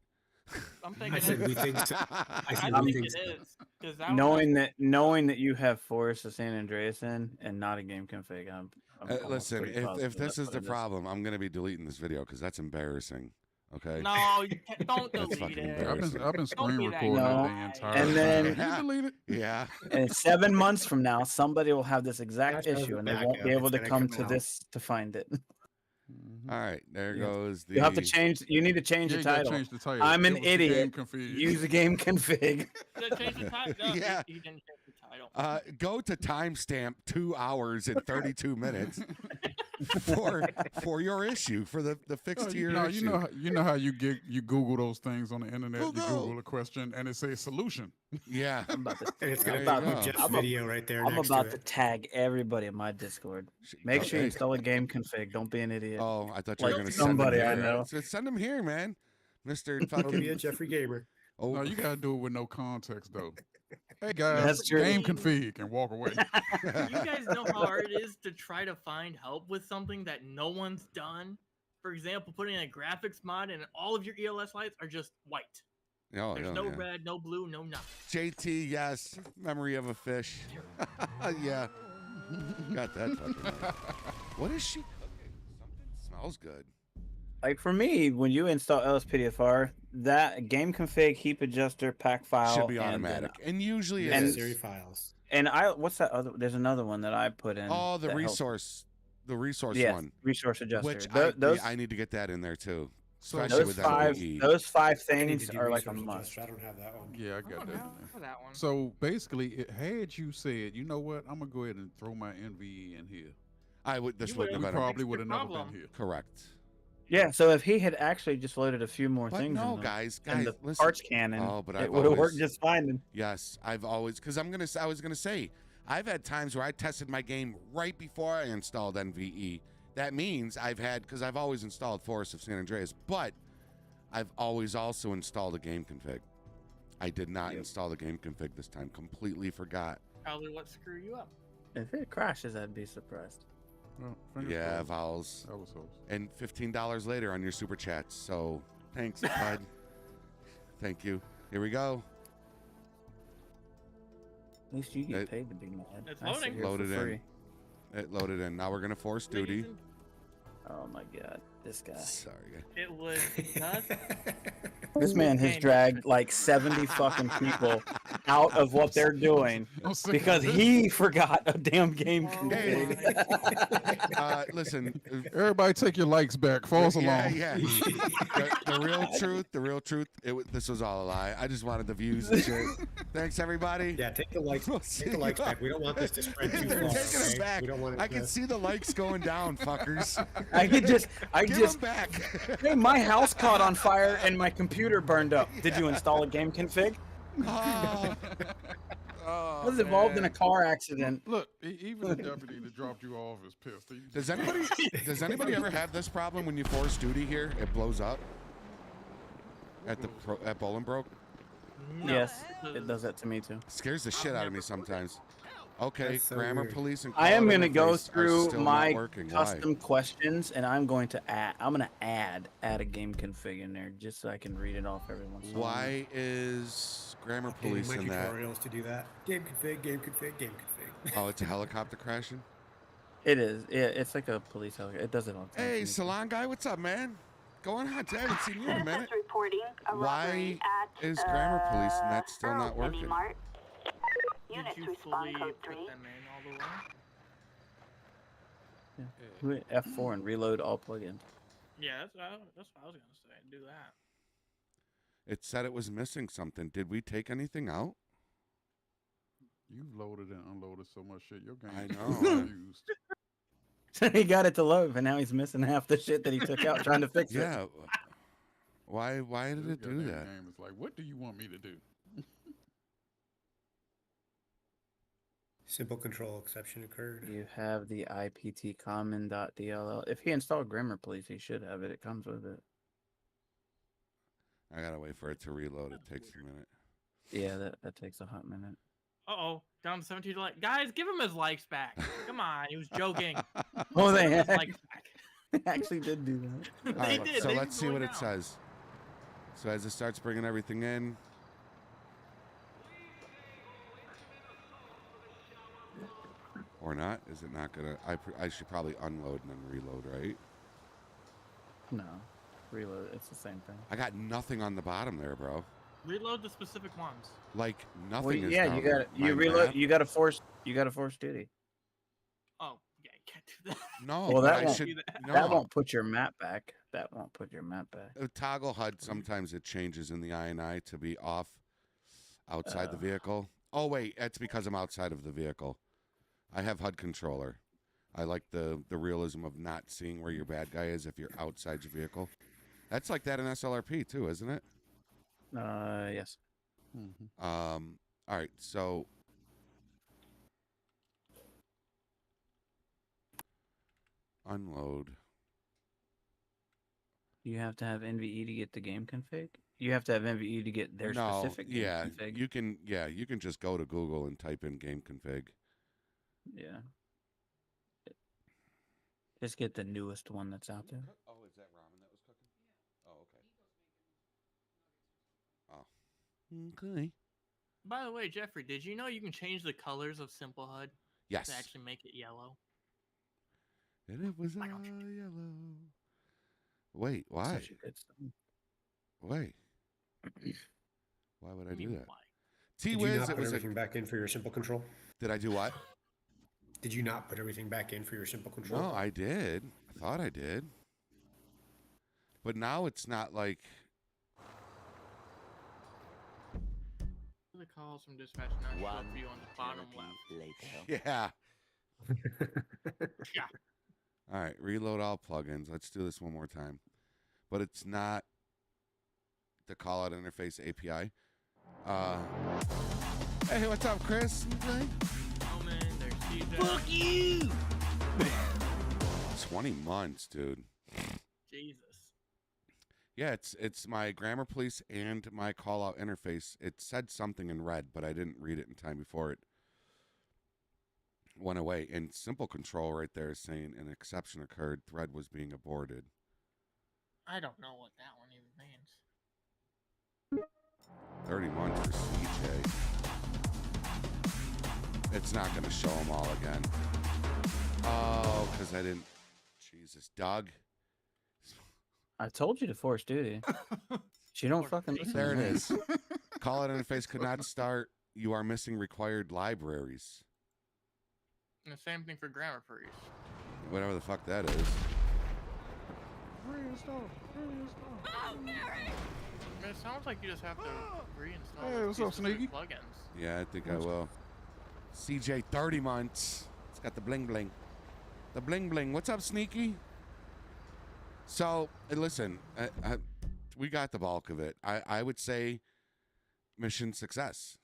I'm thinking I said it- we think so. I said think we think it so. is. 'Cause that was- Knowing that you have Forest of San Andreas in and not a game config, I'm almost Listen, pretty if positive this that's is what the it is. problem, I'm gonna be deleting this video because that's embarrassing. Okay. No, you can't, don't That's delete fucking it. embarrassing. I've been screen be that recording guy. it the entire And time. then- Can you delete it? Yeah. And 7 months from now, somebody will have this exact Gosh, issue, and they back won't be up. able It's to gonna come come to out. this to find it. All right. There Yeah. goes the. You have to change. You need to change Yeah, the you gotta title. change the title. I'm an Give us the game idiot. config. Use the game config. Did change the title? No, Yeah. he didn't change the title. Go to timestamp 2 hours and 32 minutes for your issue for the fix Oh, to your you issue. know how you Google those things on the internet. You Google. Google a question and it says solution. Yeah. I'm about to, And it's There gonna you put go. Jeff's I'm a- video right there. I'm next about to to it. tag everybody in my Discord. Make sure you Okay. install a game config. Don't be an idiot. Oh, I thought you were Like gonna somebody send I him here. know. Send him here, man. Mr. It'll be a fucking. Jeffrey Gamer. Oh, No, you gotta do it with no context though. Hey guys, That's true. game config and walk away. You guys know how hard it is to try to find help with something that no one's done? For example, putting in a graphics mod and all of your ELS lights are just white. oh, There's yeah, no yeah. red, no blue, no nothing. JT, yes. Memory of a fish. Yeah. Got that fucking right. What is she cooking? Something smells good. Like for me, when you install LSPDFR, that game config, heap adjuster, pack file Should be and then- automatic. And usually it And- is. Necessary files. And what's that other? There's another one that I put in. Oh, the that helps. resource. The resource Yes, one. resource adjuster. Which those I need to get that in there too. So Especially those with five MVE. those 5 I need things to do are like a resource must. adjuster. I don't have that one. Yeah, I I got don't that. know in there. for that one. So basically, it had you said, you know what, I'm gonna go ahead and throw my NVE in here. I would. This You wouldn't We have been would've- a, probably your would have never problem. been here. correct. Yeah, so if he had actually just loaded a few more But things no, in, guys, in the listen. parts cannon, Oh, but it I've would have always- worked just fine. Then. Yes, I've always because I was gonna say I've had times where I tested my game right before I installed NVE. That means because I've always installed Forest of San Andreas, but I've always also installed a game config. I did not install the game config this time. Completely forgot. Probably what screw you up. If it crashes, I'd be surprised. Well, fingers Yeah, crossed. vowels. That was close. And $15 later on your super chats. So thanks, bud. Thank you. Here we go. At least you get It- paid to be mad. It's I sit loading. here for Loaded in. free. It loaded in. Now we're gonna force Ladies duty. and- Oh my god. This guy. Sorry. It was just This man has Game dragged like 70 fucking people out of what they're doing because he forgot a damn game config. Listen, Everybody take your likes back. False yeah, along. yeah. The real truth. This was all a lie. I just wanted the views and shit. Thanks, everybody. Yeah, take the likes. Take the likes back. We don't want this to spread too They're far. taking Okay? it back. We don't want it I can to... see the likes going down, fuckers. I Give just, them back. hey, my house caught on fire and my computer burned up. Did you install a game config? Oh. I was involved in a car accident. Look, even the deputy that dropped you off is pissed. Does anybody ever have this problem when you force duty here? It blows up at Bolingbroke. no. Yes, it does that to me too. Scares the shit out of me sometimes. Okay, That's so grammar weird. police and I am call going to go interface are through still not my working. Why? custom questions and I'm going to add a game config in there just so I can read it off every once in a while. Why is grammar Updating police my in that? tutorials to do that. Game config, game config, game config. Oh, it's a helicopter crashing. It is. Yeah, it's like a police helicopter. It does it all the time. Hey, salon guy, what's up, man? Going on? I haven't seen you in a minute. Citizens reporting a Why robbery at, is grammar police and that's still Earl's not working? Mini Mart. Did Units you respond fully code put 3. them in all the way? F4 and reload all plugins. Yeah, that's what I was gonna say. Do that. It said it was missing something. Did we take anything out? You've loaded and unloaded so much shit. Your game I is know. confused. So he got it to load, but now he's missing half the shit that he took out trying to fix it. Yeah. Why did This it do goddamn that? Game is like, what do you want me to do? Simple control exception occurred. You have the IPT common.dll. If he installed Grammar Police, he should have it. It comes with it. I gotta wait for it to reload. It takes a minute. Yeah, that takes a hot minute. Uh-oh, down to 17 likes. Guys, give him his likes back. Come on, he was joking. Oh, Give they him his had- likes back. actually did do that. All right, did. so They let's did see go what it down. says. So as it starts bringing everything in. Or not? Is it not gonna? I should probably unload and then reload, right? No, reload. It's the same thing. I got nothing on the bottom there, bro. Reload the specific ones. Like nothing Well, is yeah, down you there. got you My reload. map? You got to force. You got to force duty. Oh, yeah, you can't do that. No, Well, but that I won't- should. do that. No. That won't put your map back. That won't put your map back. Toggle HUD. Sometimes it changes in the INI to be off outside the Oh. vehicle. Oh wait, that's because I'm outside of the vehicle. I have HUD controller. I like the realism of not seeing where your bad guy is if you're outside your vehicle. That's like that in SLRP too, isn't it? Yes. Mm-hmm. All right, so unload. You have to have NVE to get the game config. You have to have NVE to get their No, specific game yeah, config. you can just go to Google and type in game config. Yeah. Just get the newest one that's out there. Oh, is that ramen that was cooking? Oh, okay. Oh. Okay. By the way, Jeffrey, did you know you can change the colors of Simple HUD Yes. to actually make it yellow? And it was all yellow. Wait, why? Such a good song. Wait. Why would I I do mean, that? why? Did you T-Wiz, not it put was a, everything back in for your simple control? did I do what? Did you not put everything back in for your simple control? No, I did. I thought I did. But now it's not like, The calls from dispatch now show up for you on the bottom left. yeah. Yeah. All right, reload all plugins. Let's do this one more time. But it's not the call out interface API. Hey, what's up, Chris? Roman, there's CJ. Fuck you! 20 months, dude. Jesus. Yeah, it's my grammar police and my call out interface. It said something in red, but I didn't read it in time before it went away. And simple control right there is saying an exception occurred. Thread was being aborted. I don't know what that one even means. 30 months for CJ. It's not going to show them all again. Oh, because I didn't. Jesus, Doug. I told you to force duty. She don't fucking listen. There to it me. is. Call out interface could not start. You are missing required libraries. And the same thing for grammar police. Whatever the fuck that is. I mean, it sounds like you just have to reinstall Hey, those what's up, pieces of Sneaky? plugins. Yeah, I think I will. CJ 30 months. It's got the bling bling. The bling bling. What's up, Sneaky? So, listen, we got the bulk of it. I would say mission success,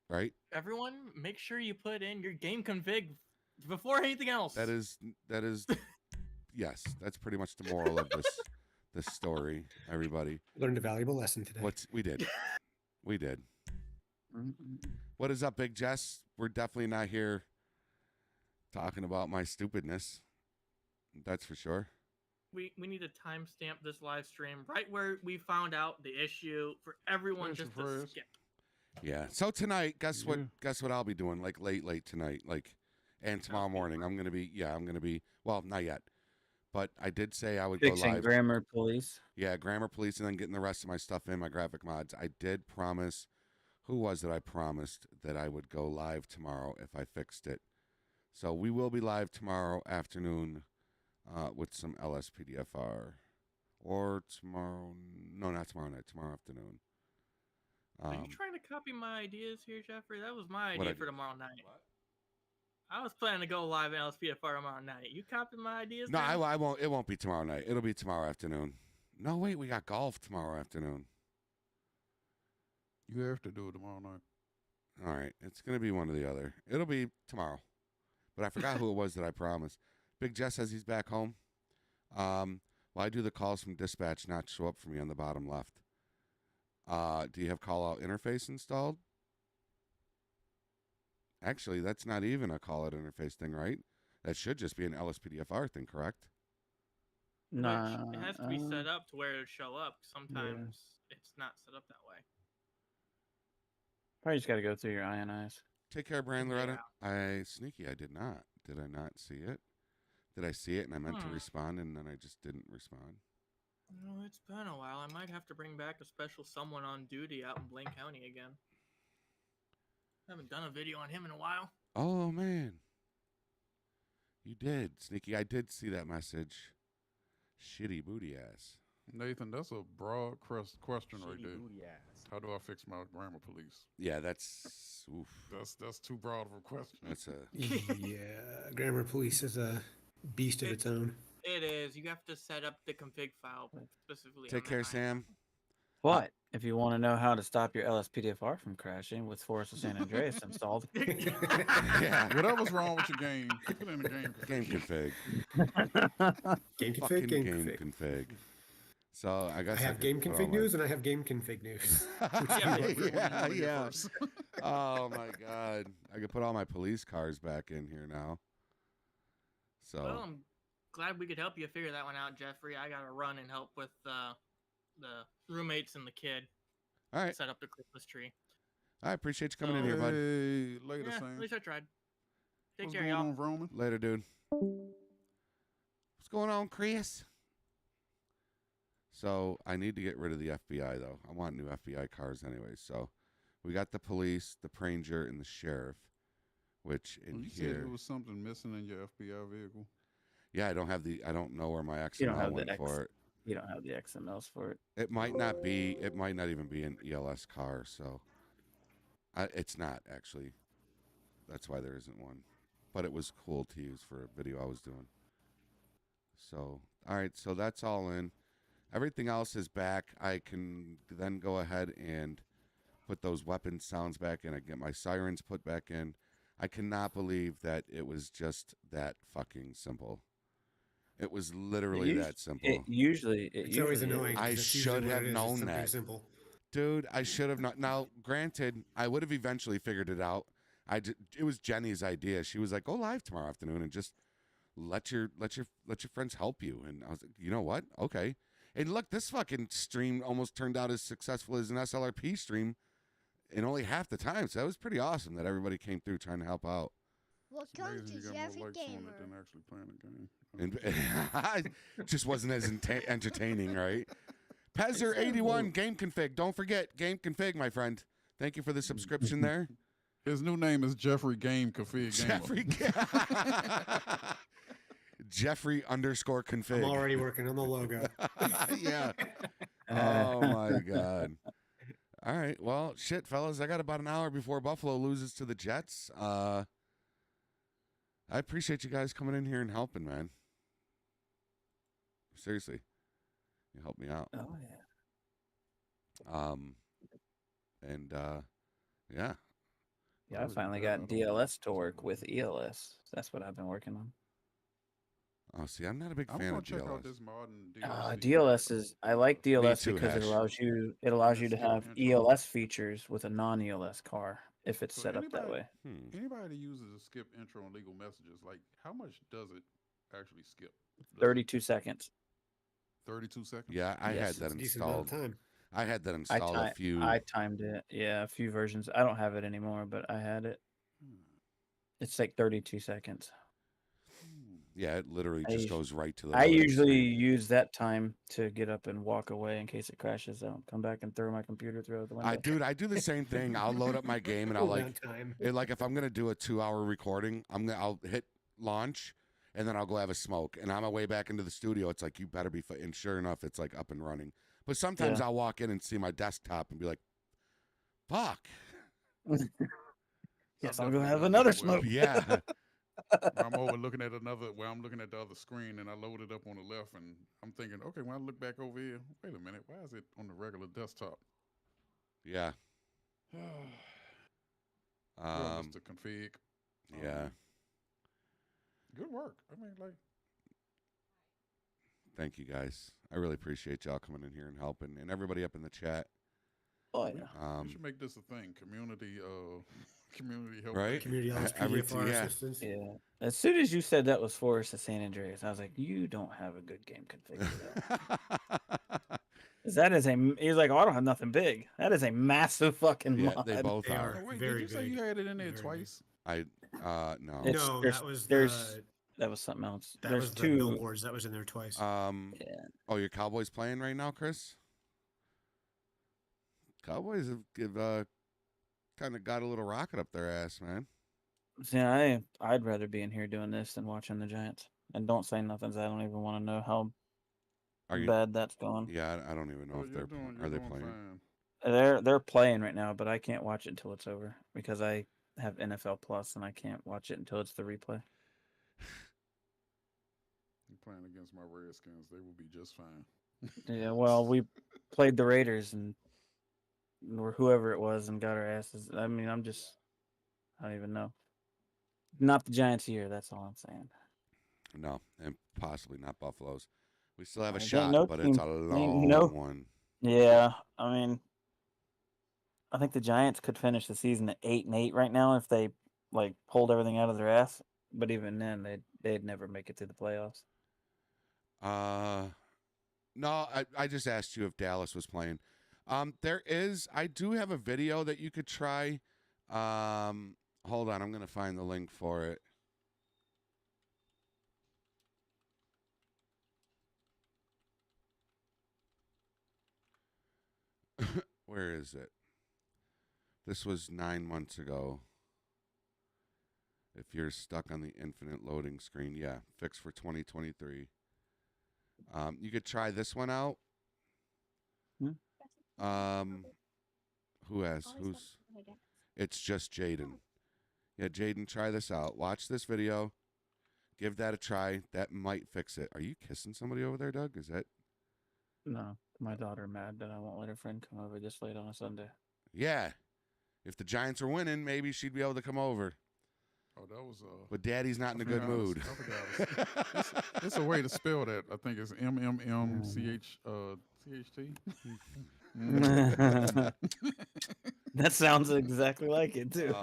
right? Everyone, make sure you put in your game config before anything else. That is, yes, that's pretty much the moral of this story, everybody. Learned a valuable lesson today. We did. We did. What is up, Big Jess? We're definitely not here talking about my stupidness. That's for sure. We need to timestamp this live stream right where we found out the issue for everyone just to skip. Yeah. So tonight, guess what? Yeah. Guess what I'll be doing? Like late tonight, and tomorrow morning. I'm gonna be. Well, not yet, but I did say I would Fixing go live. grammar police. Yeah, grammar police, and then getting the rest of my stuff in, my graphic mods. I did promise. Who was it? I promised that I would go live tomorrow if I fixed it. So we will be live tomorrow afternoon with some LSPDFR, or tomorrow. No, not tomorrow night. Tomorrow afternoon. Are you trying to copy my ideas here, Jeffrey? That was my What idea for tomorrow night. I was planning to go live in LSPDFR tomorrow night. You copied my ideas? No, now? I won't. It won't be tomorrow night. It'll be tomorrow afternoon. No, wait, we got golf tomorrow afternoon. You have to do it tomorrow night. All right, it's gonna be one or the other. It'll be tomorrow, but I forgot who it was that I promised. Big Jess says he's back home. Why do the calls from dispatch not show up for me on the bottom left? Do you have call out interface installed? Actually, that's not even a call out interface thing, right? That should just be an LSPDFR thing, correct? Nah. It has to be set up to where it show up. Sometimes it's not set up that way. Probably just got to go through your INIs. Take care, Brian Loretta. Sneaky, I did not. Did I not see it? Did I see it and I meant to respond and then I just didn't respond? No, it's been a while. I might have to bring back a special someone on duty out in Blaine County again. Haven't done a video on him in a while. Oh, man. You did, Sneaky. I did see that message. Shitty booty ass. Nathan, that's a broad question right there. How do I fix my grammar police? Yeah, that's oof. That's too broad of a question. That's a Yeah, grammar police is a beast of its own. It is. You have to set up the config file specifically. take on care, that Sam. But if you want to know how to stop your LSPDFR from crashing with Forest of San Andreas installed, Yeah, Whatever's wrong with your game, put it in the game. game config. Game config, Fucking game game config. config. So I guess I have could game put all config my- news and I have game config news. yeah. Oh my god, I could put all my police cars back in here now. So Well, I'm glad we could help you figure that one out, Jeffrey. I gotta run and help with the roommates and the kid all right, set up the Christmas tree. I appreciate you coming in here, bud. Hey, later, Yeah, Sam. at least I tried. Take What's care, going y'all. on, Roman? Later, dude. What's going on, Chris? So I need to get rid of the FBI though. I want new FBI cars anyway. So we got the police, the Pranger, and the sheriff. Which in You said here, there was something missing in your FBI vehicle. yeah, I don't know where my You don't XML have the went X. for it. you don't have the XMLs for it. It might not even be an ELS car. So it's not actually. That's why there isn't one. But it was cool to use for a video I was doing. So all right, so that's all in. Everything else is back. I can then go ahead and put those weapon sounds back in. I get my sirens put back in. I cannot believe that it was just that fucking simple. It was literally that simple. It usually It's always is. annoying. 'cause I that's usually should what have it is. It's known something that. Simple. Dude, I should have not. Now, granted, I would have eventually figured it out. It was Jenny's idea. She was like, "Go live tomorrow afternoon and just let your friends help you." And I was like, "You know what? Okay." And look, this fucking stream almost turned out as successful as an SLRP stream in only half the time. So that was pretty awesome that everybody came through trying to help out. It's amazing you got more likes on it than actually playing the game. And just wasn't as entertaining, right? Pezzer81, game config. Don't forget, game config, my friend. Thank you for the subscription there. His new name is Jeffrey Game Config Jeffrey. Jeffrey _ config. I'm already working on the logo. Yeah. Oh my God. All right. Well, shit, fellas. I got about an hour before Buffalo loses to the Jets. I appreciate you guys coming in here and helping, man. Seriously, you helped me out. Oh yeah. Yeah. Yeah, I finally got DLS to work with ELS. That's what I've been working on. Oh, see, I'm not a big I'm fan gonna of check DLS. out this modern DLS. DLS is I like DLS too, because Hash. it allows you to have ELS features with a non-ELS car if it's set up that way. Anybody that uses a skip intro and legal messages, like how much does it actually skip? 32 seconds. 32 seconds. Yeah, I had that installed. Time. I had that installed a few. I timed it. Yeah, a few versions. I don't have it anymore, but I had it. It's like 32 seconds. Yeah, it literally just goes right to the. I usually use that time to get up and walk away in case it crashes. I don't come back and throw my computer through the window. I do the same thing. I'll load up my game and I'll like if I'm gonna do a 2-hour recording, I'll hit launch and then I'll go have a smoke and on my way back into the studio. It's like you better be. And sure enough, it's like up and running. But sometimes I'll walk in and see my desktop and be like, "Fuck." Yes, I'll go have another smoke. Yeah. I'm over looking at I'm looking at the other screen and I load it up on the left and I'm thinking, okay, when I look back over here, wait a minute, why is it on the regular desktop? Yeah. Mr. Config. Yeah. Good work. I mean, like. Thank you guys. I really appreciate y'all coming in here and helping, and everybody up in the chat. Oh yeah. We should make this a thing. Community help. Right? Community LSPDFR assistance. Yeah. As soon as you said that was Forest of San Andreas, I was like, you don't have a good game configured. He's like, oh, I don't have nothing big. That is a massive fucking mod. They both are. Oh, wait, Very did you say big. you had it in there twice? No. No, that was something else. That There's was the two billboards that was in there twice. Oh, your Cowboys playing right now, Chris? Cowboys have kind of got a little rocket up their ass, man. See, I'd rather be in here doing this than watching the Giants. And don't say nothing, 'cause I don't even want to know how bad that's going. Yeah, I don't even know if they're playing. Fine. They're playing right now, but I can't watch it until it's over because I have NFL Plus and I can't watch it until it's the replay. I'm playing against my Redskins. They will be just fine. Yeah, well, we played the Raiders or whoever it was and got our asses. I mean, I don't even know. Not the Giants here. That's all I'm saying. No, and possibly not Buffalo's. We still have a Ain't shot, no but team- it's a long one. Yeah, I mean, I think the Giants could finish the season at 8-8 right now if they like pulled everything out of their ass. But even then, they'd never make it to the playoffs. No, I just asked you if Dallas was playing. I do have a video that you could try. Hold on, I'm gonna find the link for it. Where is it? This was 9 months ago. If you're stuck on the infinite loading screen, yeah, fix for 2023. You could try this one out. Who's? It's just Jaden. Yeah, Jaden, try this out. Watch this video. Give that a try. That might fix it. Are you kissing somebody over there, Doug? Is that? No, my daughter mad that I won't let her friend come over this late on a Sunday. Yeah. If the Giants are winning, maybe she'd be able to come over. Oh, that was But Daddy's not in a good mood. It's a way to spell that. I think it's MMMCH CHT. That sounds exactly like it too.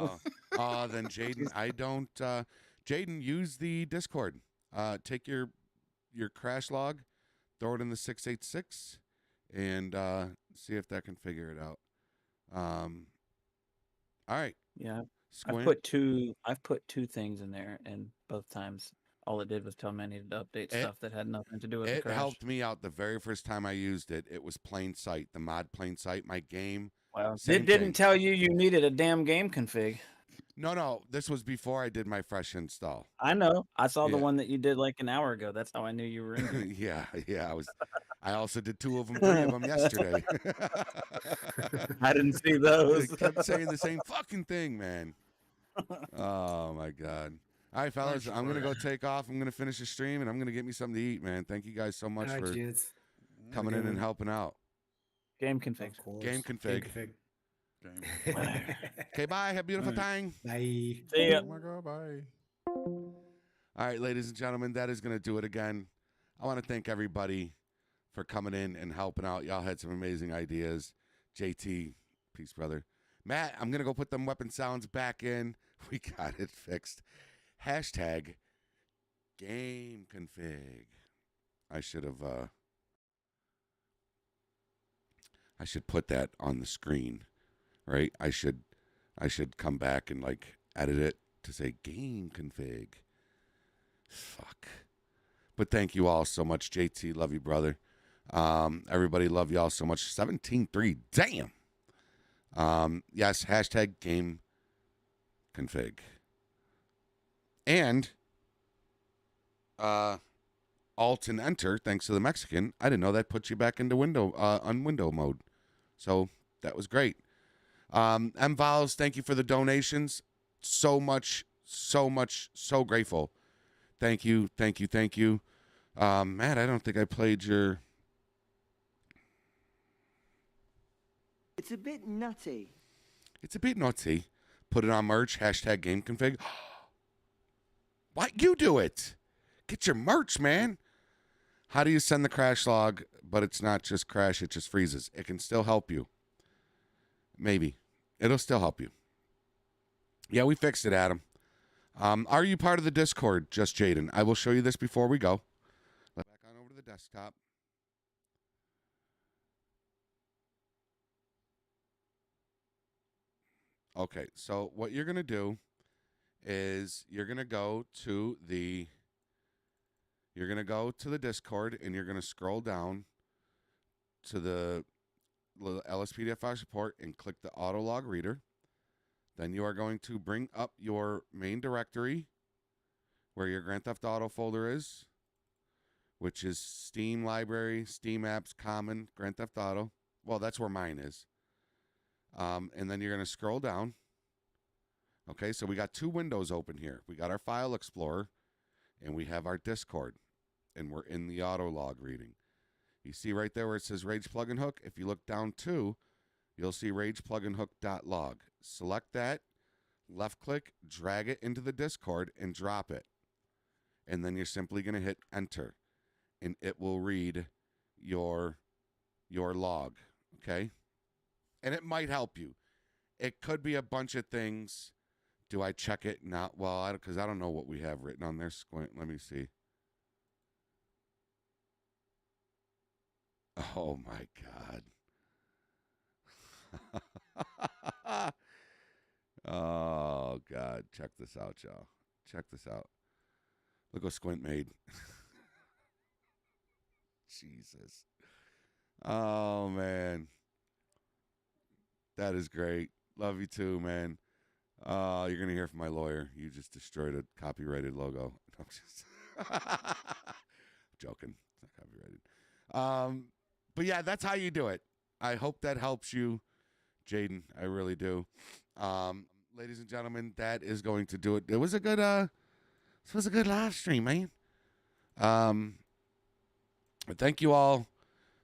Then Jaden, Jaden, use the Discord. Take your crash log, throw it in the 686, and see if that can figure it out. All right. Yeah, Squint? I've put two things in there, and both times all it did was tell me I needed to update stuff that had nothing to do with the It crash. helped me out the very first time I used it. It was Plain Sight, the mod Plain Sight. My game. Well, same it didn't thing. tell you needed a damn game config. No. This was before I did my fresh install. I know. I saw the Yeah. one that you did like an hour ago. That's how I knew you were in here. yeah. I also did 2 of them, 3 of them yesterday. I didn't see They those. kept saying the same fucking thing, man. Oh my god. All right, fellas, I'm gonna go take off. I'm gonna finish the stream, and I'm gonna get me something to eat, man. Thank you guys so much All right, for gents. coming in and helping out. Game config. Of course. Game config. Game. Okay, bye. Have a beautiful time. Bye. See ya. Oh my God, bye. All right, ladies and gentlemen, that is going to do it again. I want to thank everybody for coming in and helping out. Y'all had some amazing ideas. JT, peace, brother. Matt, I'm going to go put them weapon sounds back in. We got it fixed. Hashtag game config. I should put that on the screen, right? I should come back and like edit it to say game config. Fuck. But thank you all so much. JT, love you, brother. Everybody love y'all so much. 17-3. Damn. Yes, hashtag game config. And Alt and Enter, thanks to the Mexican. I didn't know that puts you back into window on window mode. So that was great. M Vols, thank you for the donations. So much, so grateful. Thank you. Matt, I don't think I played your... It's a bit nutty. Put it on merch, hashtag game config. Why you do it? Get your merch, man. How do you send the crash log, but it's not just crash, it just freezes? It can still help you. Maybe. It'll still help you. Yeah, we fixed it, Adam. Are you part of the Discord, Just Jaden? I will show you this before we go. Let's back on over to the desktop. Okay, so what you're going to do is you're going to go to the Discord, and you're going to scroll down to the LSPDFR support and click the auto log reader. Then you are going to bring up your main directory where your Grand Theft Auto folder is, which is Steam Library, Steam Apps, Common, Grand Theft Auto. Well, that's where mine is. And then you're going to scroll down. Okay, so we got 2 windows open here. We got our File Explorer, and we have our Discord, and we're in the auto log reading. You see right there where it says Rage Plugin Hook? If you look down too, you'll see ragepluginhook.log. Select that, left click, drag it into the Discord, and drop it. And then you're simply going to hit enter, and it will read your log, okay? And it might help you. It could be a bunch of things. Do I check it? Not well, because I don't know what we have written on there. Squint. Let me see. Oh my God. Oh God. Check this out, y'all. Check this out. Look what Squint made. Jesus. Oh man. That is great. Love you too, man. You're going to hear from my lawyer. You just destroyed a copyrighted logo. I'm just joking. It's not copyrighted. But yeah, that's how you do it. I hope that helps you, Jaden. I really do. Ladies and gentlemen, that is going to do it. It was a good live stream, man. Thank you all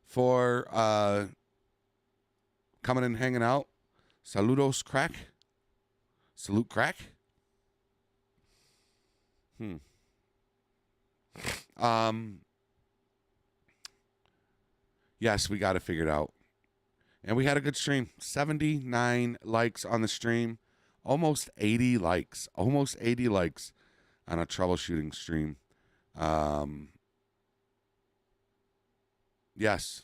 for coming and hanging out. Saludos, crack. Salute, crack. Yes, we got it figured out. And we had a good stream. 79 likes on the stream. Almost 80 likes. Almost 80 likes on a troubleshooting stream. Yes.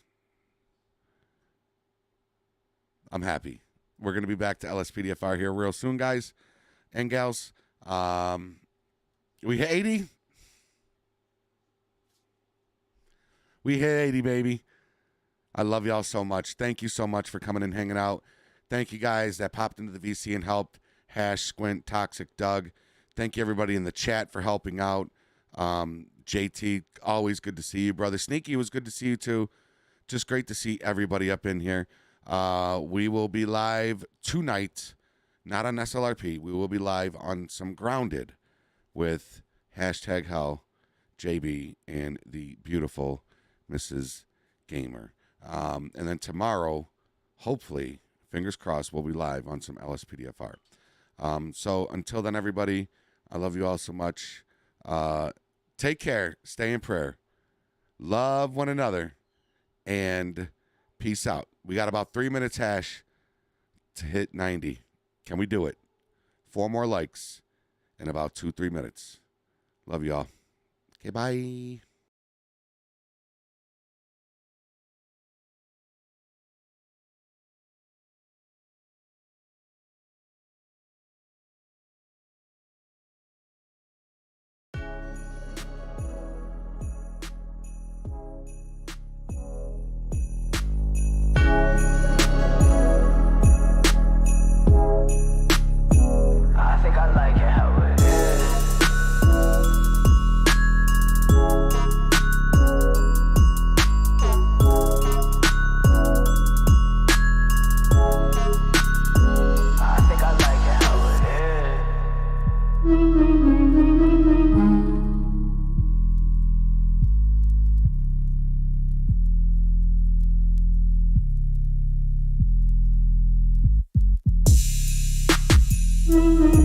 I'm happy. We're going to be back to LSPDFR here real soon, guys. and gals. We hit 80. We hit 80, baby. I love y'all so much. Thank you so much for coming and hanging out. Thank you guys that popped into the VC and helped. Hash, Squint, Toxic, Doug. Thank you everybody in the chat for helping out. JT, always good to see you, brother. Sneaky, it was good to see you too. Just great to see everybody up in here. We will be live tonight, not on SLRP. We will be live on some Grounded with hashtag Hell, JB, and the beautiful Mrs. Gamer. And then tomorrow, hopefully, fingers crossed, we'll be live on some LSPDFR. So until then, everybody, I love you all so much. Take care. Stay in prayer. Love one another. And peace out. We got about 3 minutes, Hash, to hit 90. Can we do it? 4 more likes in about 2-3 minutes. Love you all. Okay, bye. I think I like it how it is. I think I like it how it is.